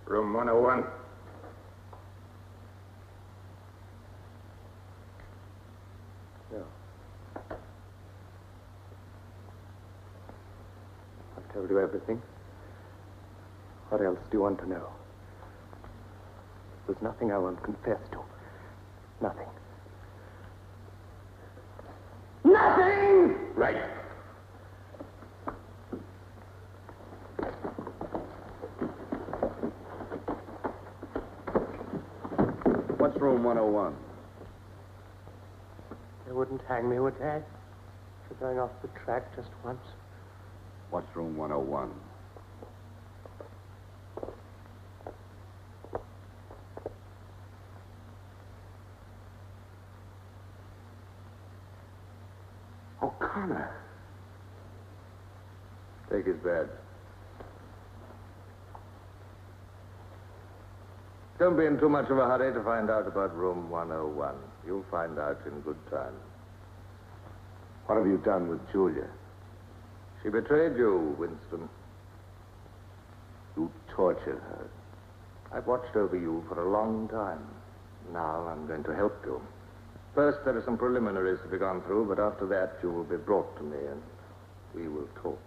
Room 101. I've told you everything. What else do you want to know? There's nothing I won't confess to. Nothing. Nothing! Right. What's room 101? They wouldn't hang me, would they? For going off the track just once. What's room 101? O'Connor. Take his badge. Don't be in too much of a hurry to find out about room 101. You'll find out in good time. What have you done with Julia? She betrayed you, Winston. You tortured her. I've watched over you for a long time. Now I'm going to help you. First, there are some preliminaries to be gone through, but after that, you will be brought to me, and we will talk.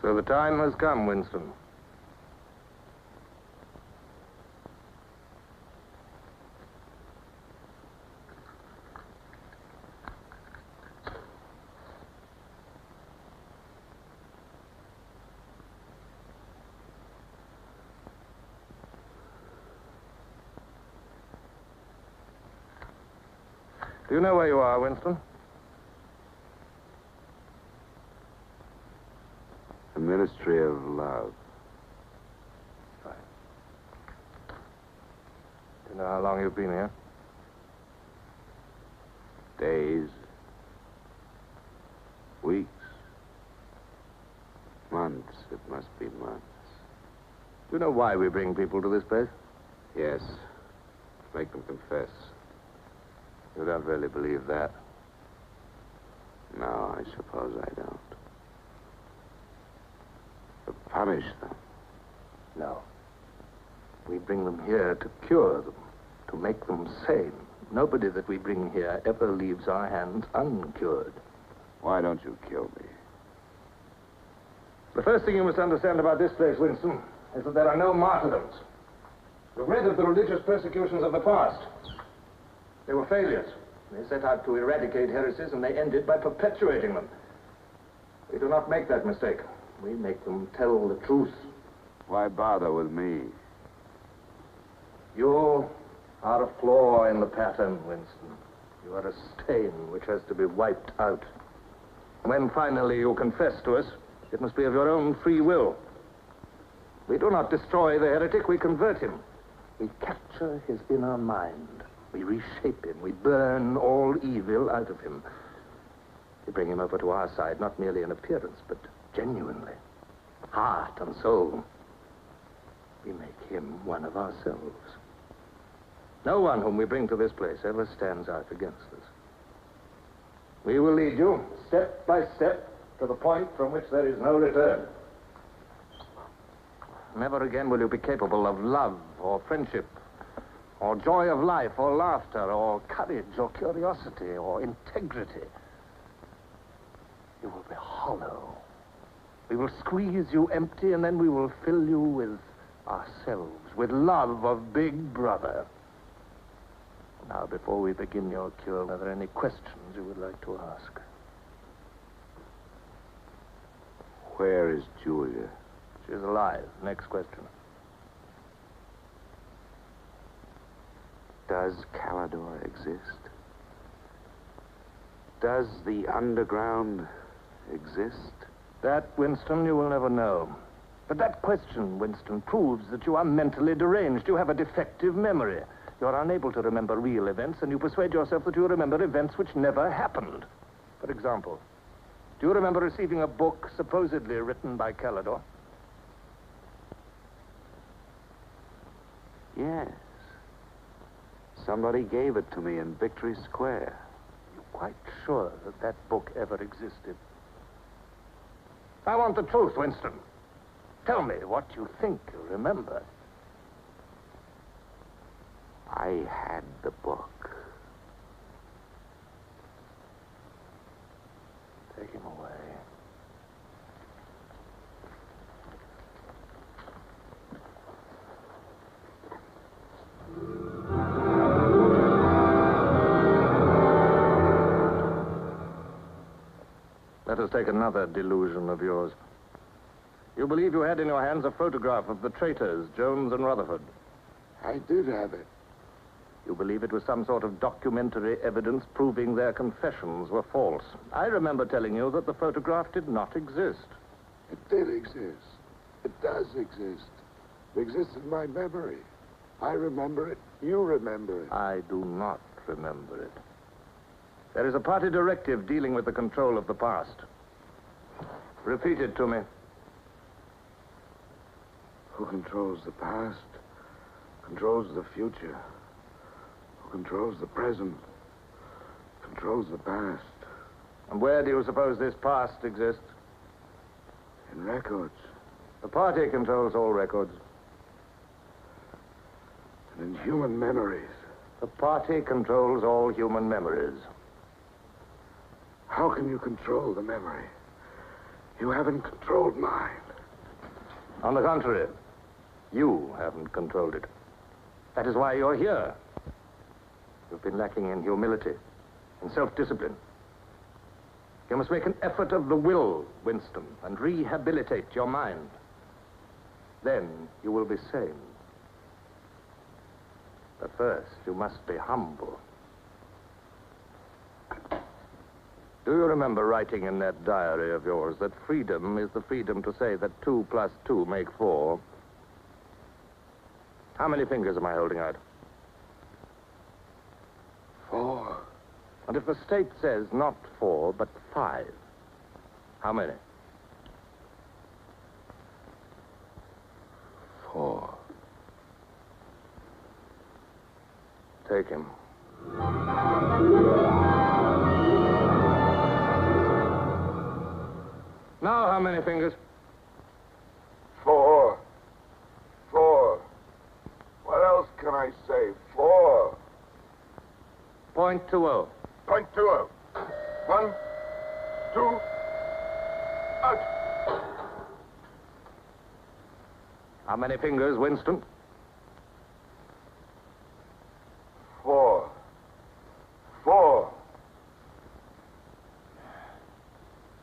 So the time has come, Winston. Do you know where you are, Winston? The Ministry of Love. Fine. Do you know how long you've been here? Days. Weeks. Months. It must be months. Do you know why we bring people to this place? Yes. Make them confess. You don't really believe that? No, I suppose I don't. To punish them. No. We bring them here to cure them, to make them sane. Nobody that we bring here ever leaves our hands uncured. Why don't you kill me? The first thing you must understand about this place, Winston, is that there are no martyrdoms. You've read of the religious persecutions of the past. They were failures. They set out to eradicate heresies, and they ended by perpetuating them. We do not make that mistake. We make them tell the truth. Why bother with me? You are a flaw in the pattern, Winston. You are a stain which has to be wiped out. When finally you confess to us, it must be of your own free will. We do not destroy the heretic, we convert him. We capture his inner mind. We reshape him. We burn all evil out of him. We bring him over to our side, not merely in appearance, but genuinely. Heart and soul. We make him one of ourselves. No one whom we bring to this place ever stands out against us. We will lead you, step by step, to the point from which there is no return. Never again will you be capable of love or friendship, or joy of life, or laughter, or courage, or curiosity, or integrity. You will be hollow. We will squeeze you empty, and then we will fill you with ourselves, with love of Big Brother. Now, before we begin your cure, are there any questions you would like to ask? Where is Julia? She's alive. Next question. Does Calidor exist? Does the underground exist? That, Winston, you will never know. But that question, Winston, proves that you are mentally deranged. You have a defective memory. You are unable to remember real events, and you persuade yourself that you remember events which never happened. For example, do you remember receiving a book supposedly written by Calidor? Yes. Somebody gave it to me in Victory Square. You're quite sure that that book ever existed? I want the truth, Winston. Tell me what you think you remember. I had the book. Take him away. Let us take another delusion of yours. You believe you had in your hands a photograph of the traitors, Jones and Rutherford. I did have it. You believe it was some sort of documentary evidence proving their confessions were false. I remember telling you that the photograph did not exist. It did exist. It does exist. It exists in my memory. I remember it. You remember it. I do not remember it. There is a party directive dealing with the control of the past. Repeat it to me. Who controls the past controls the future. Who controls the present controls the past. And where do you suppose this past exists? In records. The party controls all records. And in human memories. The party controls all human memories. How can you control the memory? You haven't controlled mine. On the contrary, you haven't controlled it. That is why you're here. You've been lacking in humility, in self-discipline. You must make an effort of the will, Winston, and rehabilitate your mind. Then you will be sane. But first, you must be humble. Do you remember writing in that diary of yours that freedom is the freedom to say that 2 plus 2 make 4? How many fingers am I holding out? 4. And if the state says not 4, but 5, how many? 4. Take him. Now, how many fingers? 4. 4. What else can I say? 4. .20. .20. 1, 2, out. How many fingers, Winston? 4. 4.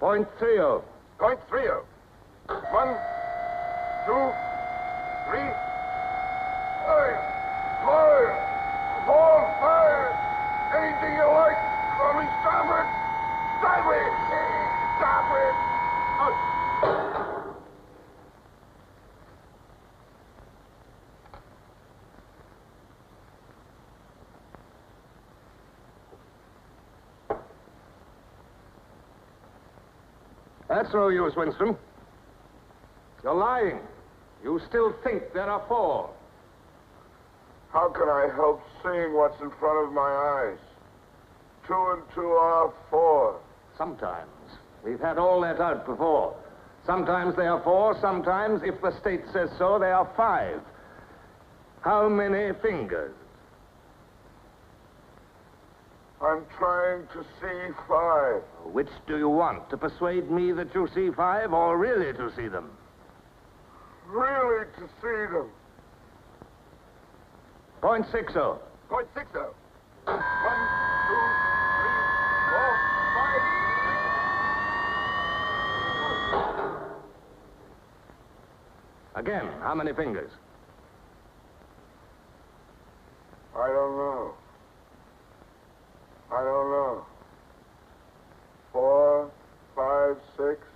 .30. .30. 1, 2, 3, 5. 4, 5. Anything you like. Only stop it. Stop it. Stop it. Out. That's no use, Winston. You're lying. You still think there are 4. How can I help seeing what's in front of my eyes? 2 and 2 are 4. Sometimes. We've had all that out before. Sometimes they are 4, sometimes, if the state says so, they are 5. How many fingers? I'm trying to see 5. Which do you want? To persuade me that you see 5, or really to see them? Really to see them. .60. .60. 1, 2, 3, 4, 5. Again, how many fingers? I don't know. I don't know. 4, 5, 6.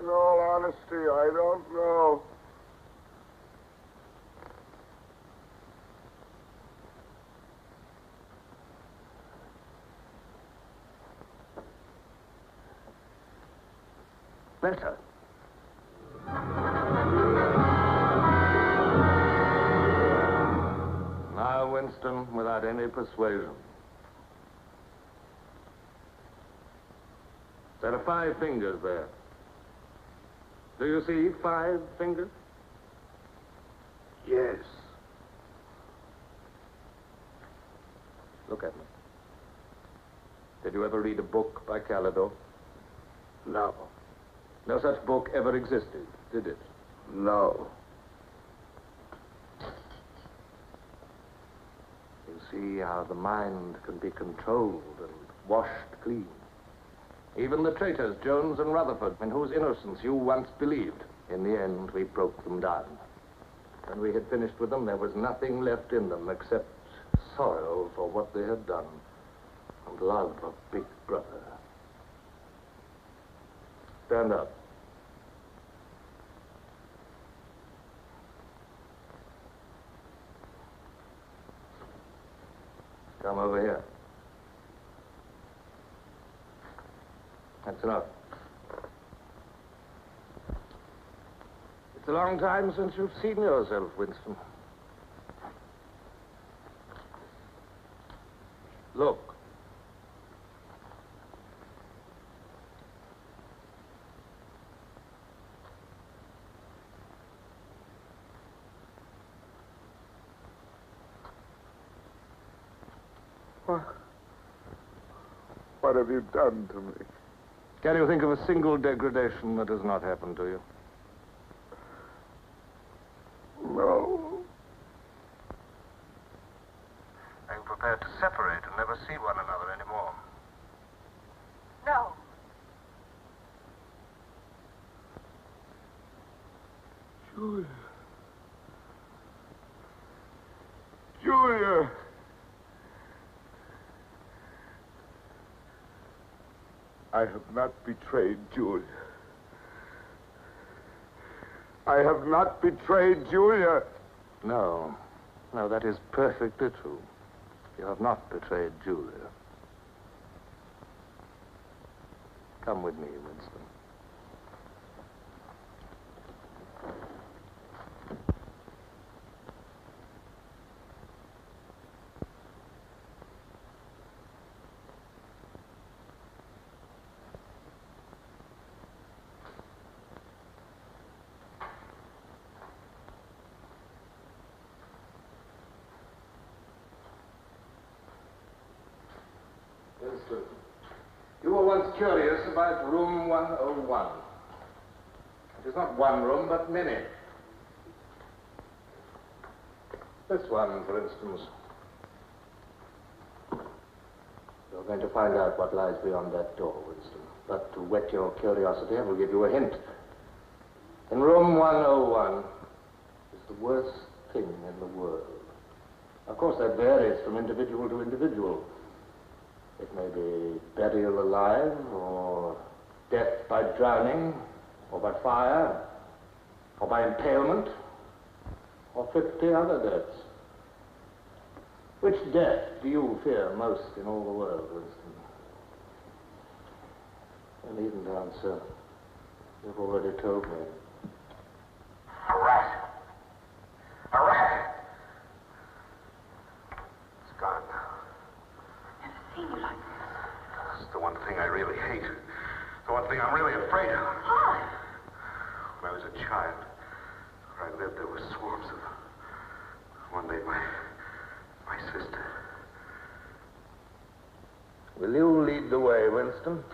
In all honesty, I don't know. Better. Now, Winston, without any persuasion. There are 5 fingers there. Do you see 5 fingers? Yes. Look at me. Did you ever read a book by Calidore? No. No such book ever existed, did it? No. You see how the mind can be controlled and washed clean. Even the traitors, Jones and Rutherford, in whose innocence you once believed, in the end we broke them down. When we had finished with them, there was nothing left in them except sorrow for what they had done and love of Big Brother. Stand up. Come over here. That's enough. It's a long time since you've seen yourself, Winston. Look. What have you done to me? Can you think of a single degradation that has not happened to you? No. Are you prepared to separate and never see one another anymore? No. Julia. Julia. I have not betrayed Julia. I have not betrayed Julia. No. No, that is perfectly true. You have not betrayed Julia. Come with me, Winston. Winston, you were once curious about room 101. It is not one room, but many. This one, for instance. You're going to find out what lies beyond that door, Winston. But to whet your curiosity, I will give you a hint. In room 101 is the worst thing in the world. Of course, that varies from individual to individual. It may be burial alive, or death by drowning, or by fire, or by impalement, or 50 other deaths. Which death do you fear most in all the world, Winston? You needn't answer. You've already told me. A rat. A rat. It's gone now. It's the one thing I really hate. The one thing I'm really afraid of. Why? When I was a child, where I lived, there were swarms of them. One day, my sister. Will you lead the way, Winston?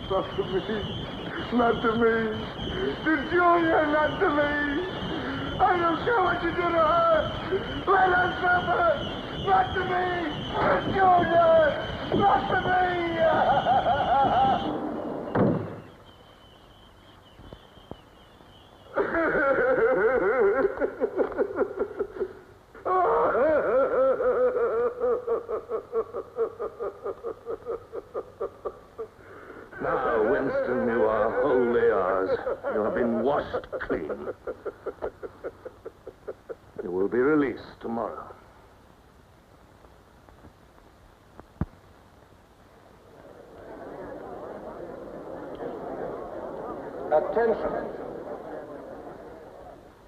Not to me. Not to me. To Julia, not to me. I don't care what you do to her. Let her suffer. Not to me. To Julia. Not to me. Now, Winston, you are wholly ours. You have been washed clean. You will be released tomorrow. Attention.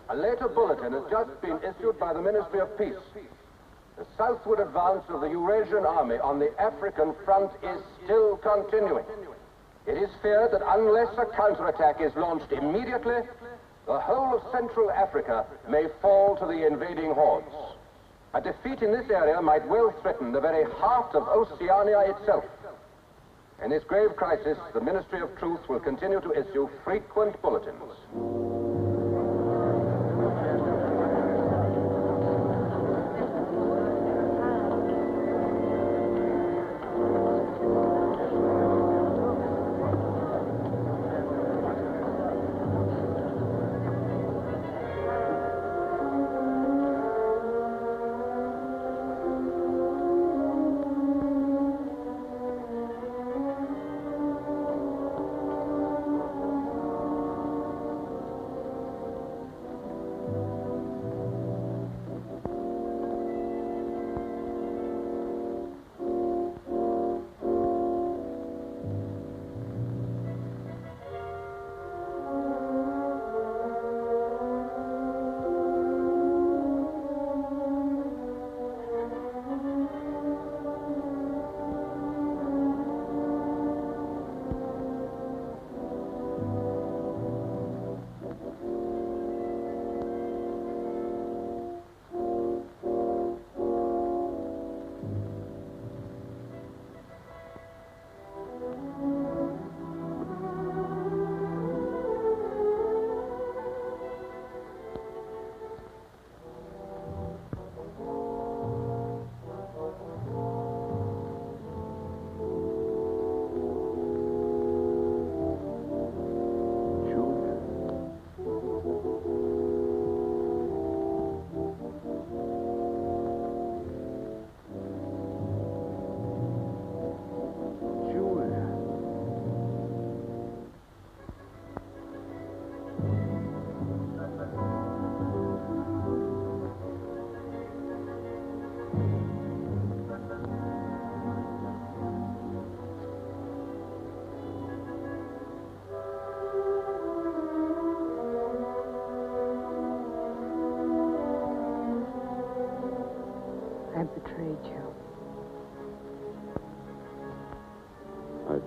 A later bulletin has just been issued by the Ministry of Peace. The southward advance of the Eurasian army on the African front is still continuing. It is feared that unless a counterattack is launched immediately, the whole of Central Africa may fall to the invading hordes. A defeat in this area might well threaten the very heart of Oceania itself. In this grave crisis, the Ministry of Truth will continue to issue frequent bulletins.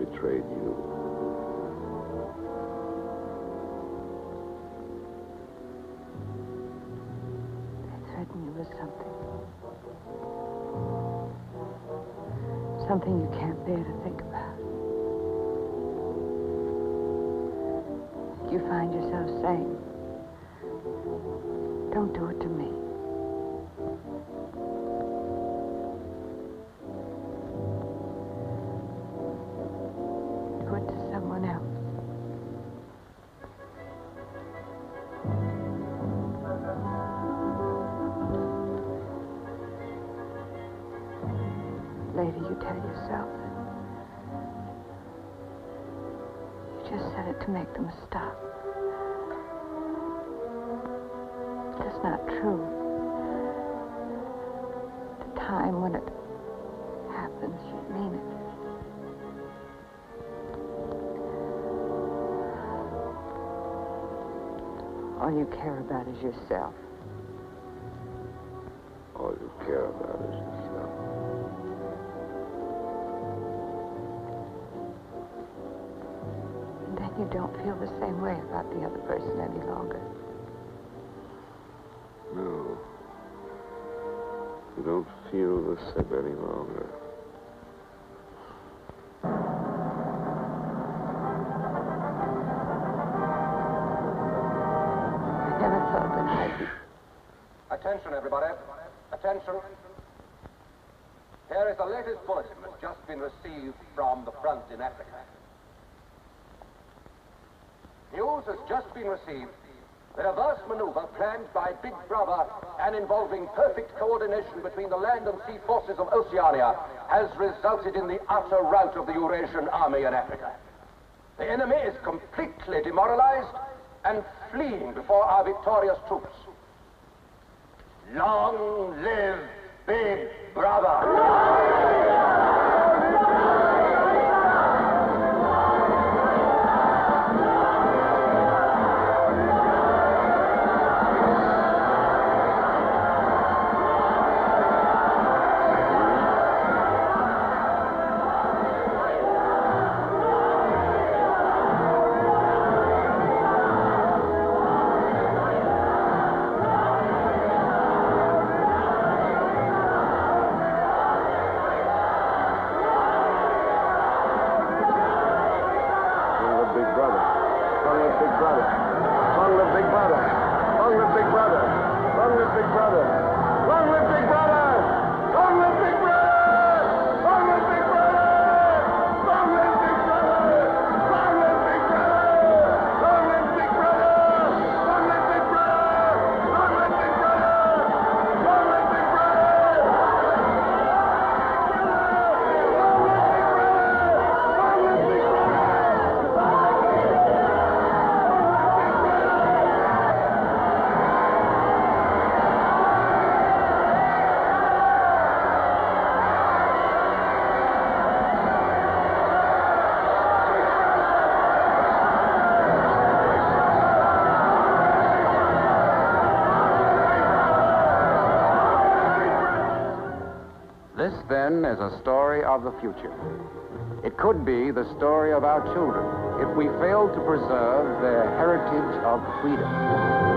betrayed you. They threaten you with something. Something you can't bear to think about. You find yourself saying, don't do it to me. Do it to someone else. Later, you tell yourself that you just said it to make them stop. That's not true. The time when it happens, you mean it. All you care about is yourself. All you care about is yourself. And then you don't feel the same way about the other person any longer. No. You don't feel the same any longer. I never thought that I'd be... Attention, everybody. Attention. Here is the latest bulletin that's just been received from the front in Africa. News has just been received. The reverse maneuver planned by Big Brother and involving perfect coordination between the land and sea forces of Oceania has resulted in the utter rout of the Eurasian army in Africa. The enemy is completely demoralized and fleeing before our victorious troops. Long live Big Brother! This, then, is a story of the future. It could be the story of our children if we fail to preserve their heritage of freedom.